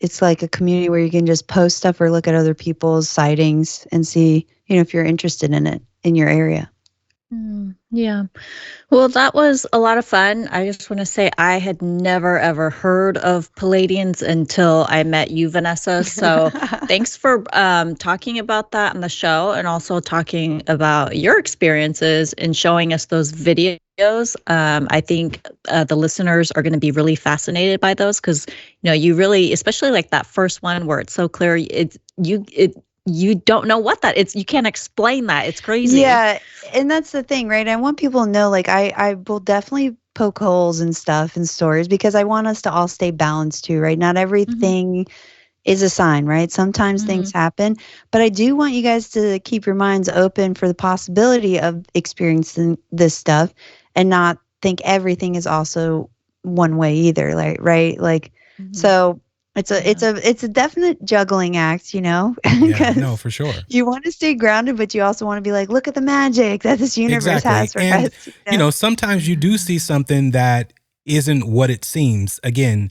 it's like a community where you can just post stuff or look at other people's sightings and see, if you're interested in it in your area. Yeah. Well, that was a lot of fun. I just want to say I had never, ever heard of Pleiadians until I met you, Vanessa. So thanks for talking about that on the show, and also talking about your experiences and showing us those videos. I think the listeners are going to be really fascinated by those because, you really, especially like that first one where it's so clear, you don't know what that is. You can't explain that. It's crazy. Yeah. And that's the thing, right? I want people to know, like, I will definitely poke holes and stuff in stories because I want us to all stay balanced too, right? Not everything is a sign, right? Sometimes things happen, but I do want you guys to keep your minds open for the possibility of experiencing this stuff and not think everything is also one way either, like, right? Like, so it's a definite juggling act, Yeah, no, for sure. You want to stay grounded, but you also want to be like, look at the magic that this universe has for and, us. Sometimes you do see something that isn't what it seems. Again,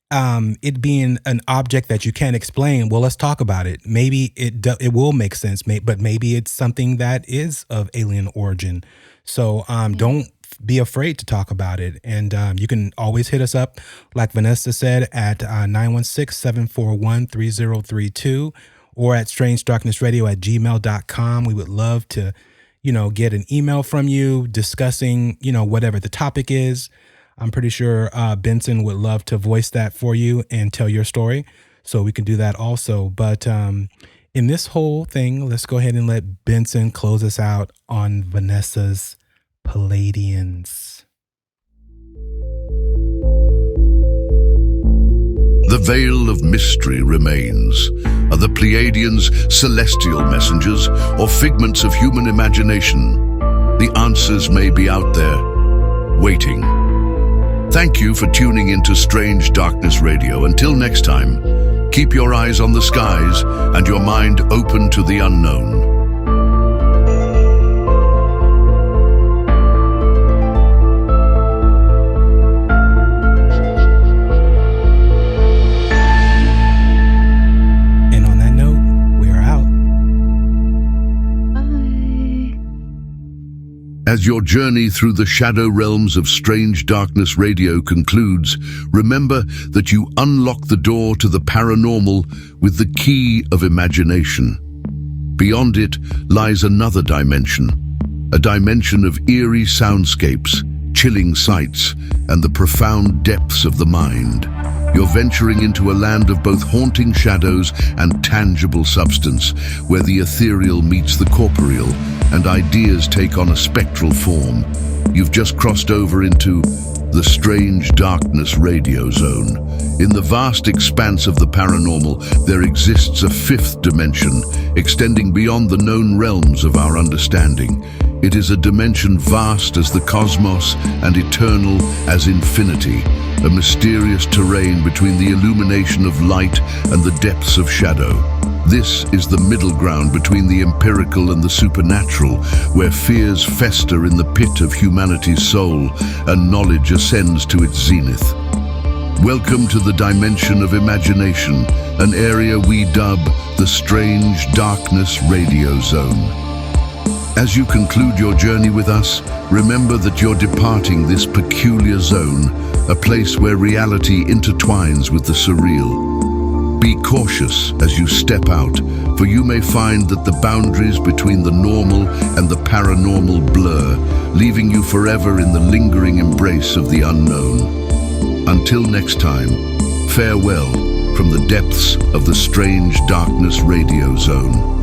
it being an object that you can't explain. Well, let's talk about it. Maybe it will make sense, but maybe it's something that is of alien origin. So don't be afraid to talk about it. And you can always hit us up, like Vanessa said, at 916-741-3032 or at strangedarknessradio@gmail.com. We would love to, get an email from you discussing, whatever the topic is. I'm pretty sure Benson would love to voice that for you and tell your story. So we can do that also. But in this whole thing, let's go ahead and let Benson close us out on Vanessa's Pleiadians. The veil of mystery remains. Are the Pleiadians celestial messengers or figments of human imagination? The answers may be out there, waiting. Thank you for tuning into Strange Darkness Radio. Until next time, keep your eyes on the skies and your mind open to the unknown. As your journey through the shadow realms of Strange Darkness Radio concludes, remember that you unlock the door to the paranormal with the key of imagination. Beyond it lies another dimension, a dimension of eerie soundscapes, chilling sights, and the profound depths of the mind. You're venturing into a land of both haunting shadows and tangible substance, where the ethereal meets the corporeal, and ideas take on a spectral form. You've just crossed over into the Strange Darkness Radio Zone. In the vast expanse of the paranormal, there exists a fifth dimension, extending beyond the known realms of our understanding. It is a dimension vast as the cosmos and eternal as infinity, a mysterious terrain between the illumination of light and the depths of shadow. This is the middle ground between the empirical and the supernatural, where fears fester in the pit of humanity's soul and knowledge ascends to its zenith. Welcome to the dimension of imagination, an area we dub the Strange Darkness Radio Zone. As you conclude your journey with us, remember that you're departing this peculiar zone, a place where reality intertwines with the surreal. Be cautious as you step out, for you may find that the boundaries between the normal and the paranormal blur, leaving you forever in the lingering embrace of the unknown. Until next time, farewell from the depths of the Strange Darkness Radio Zone.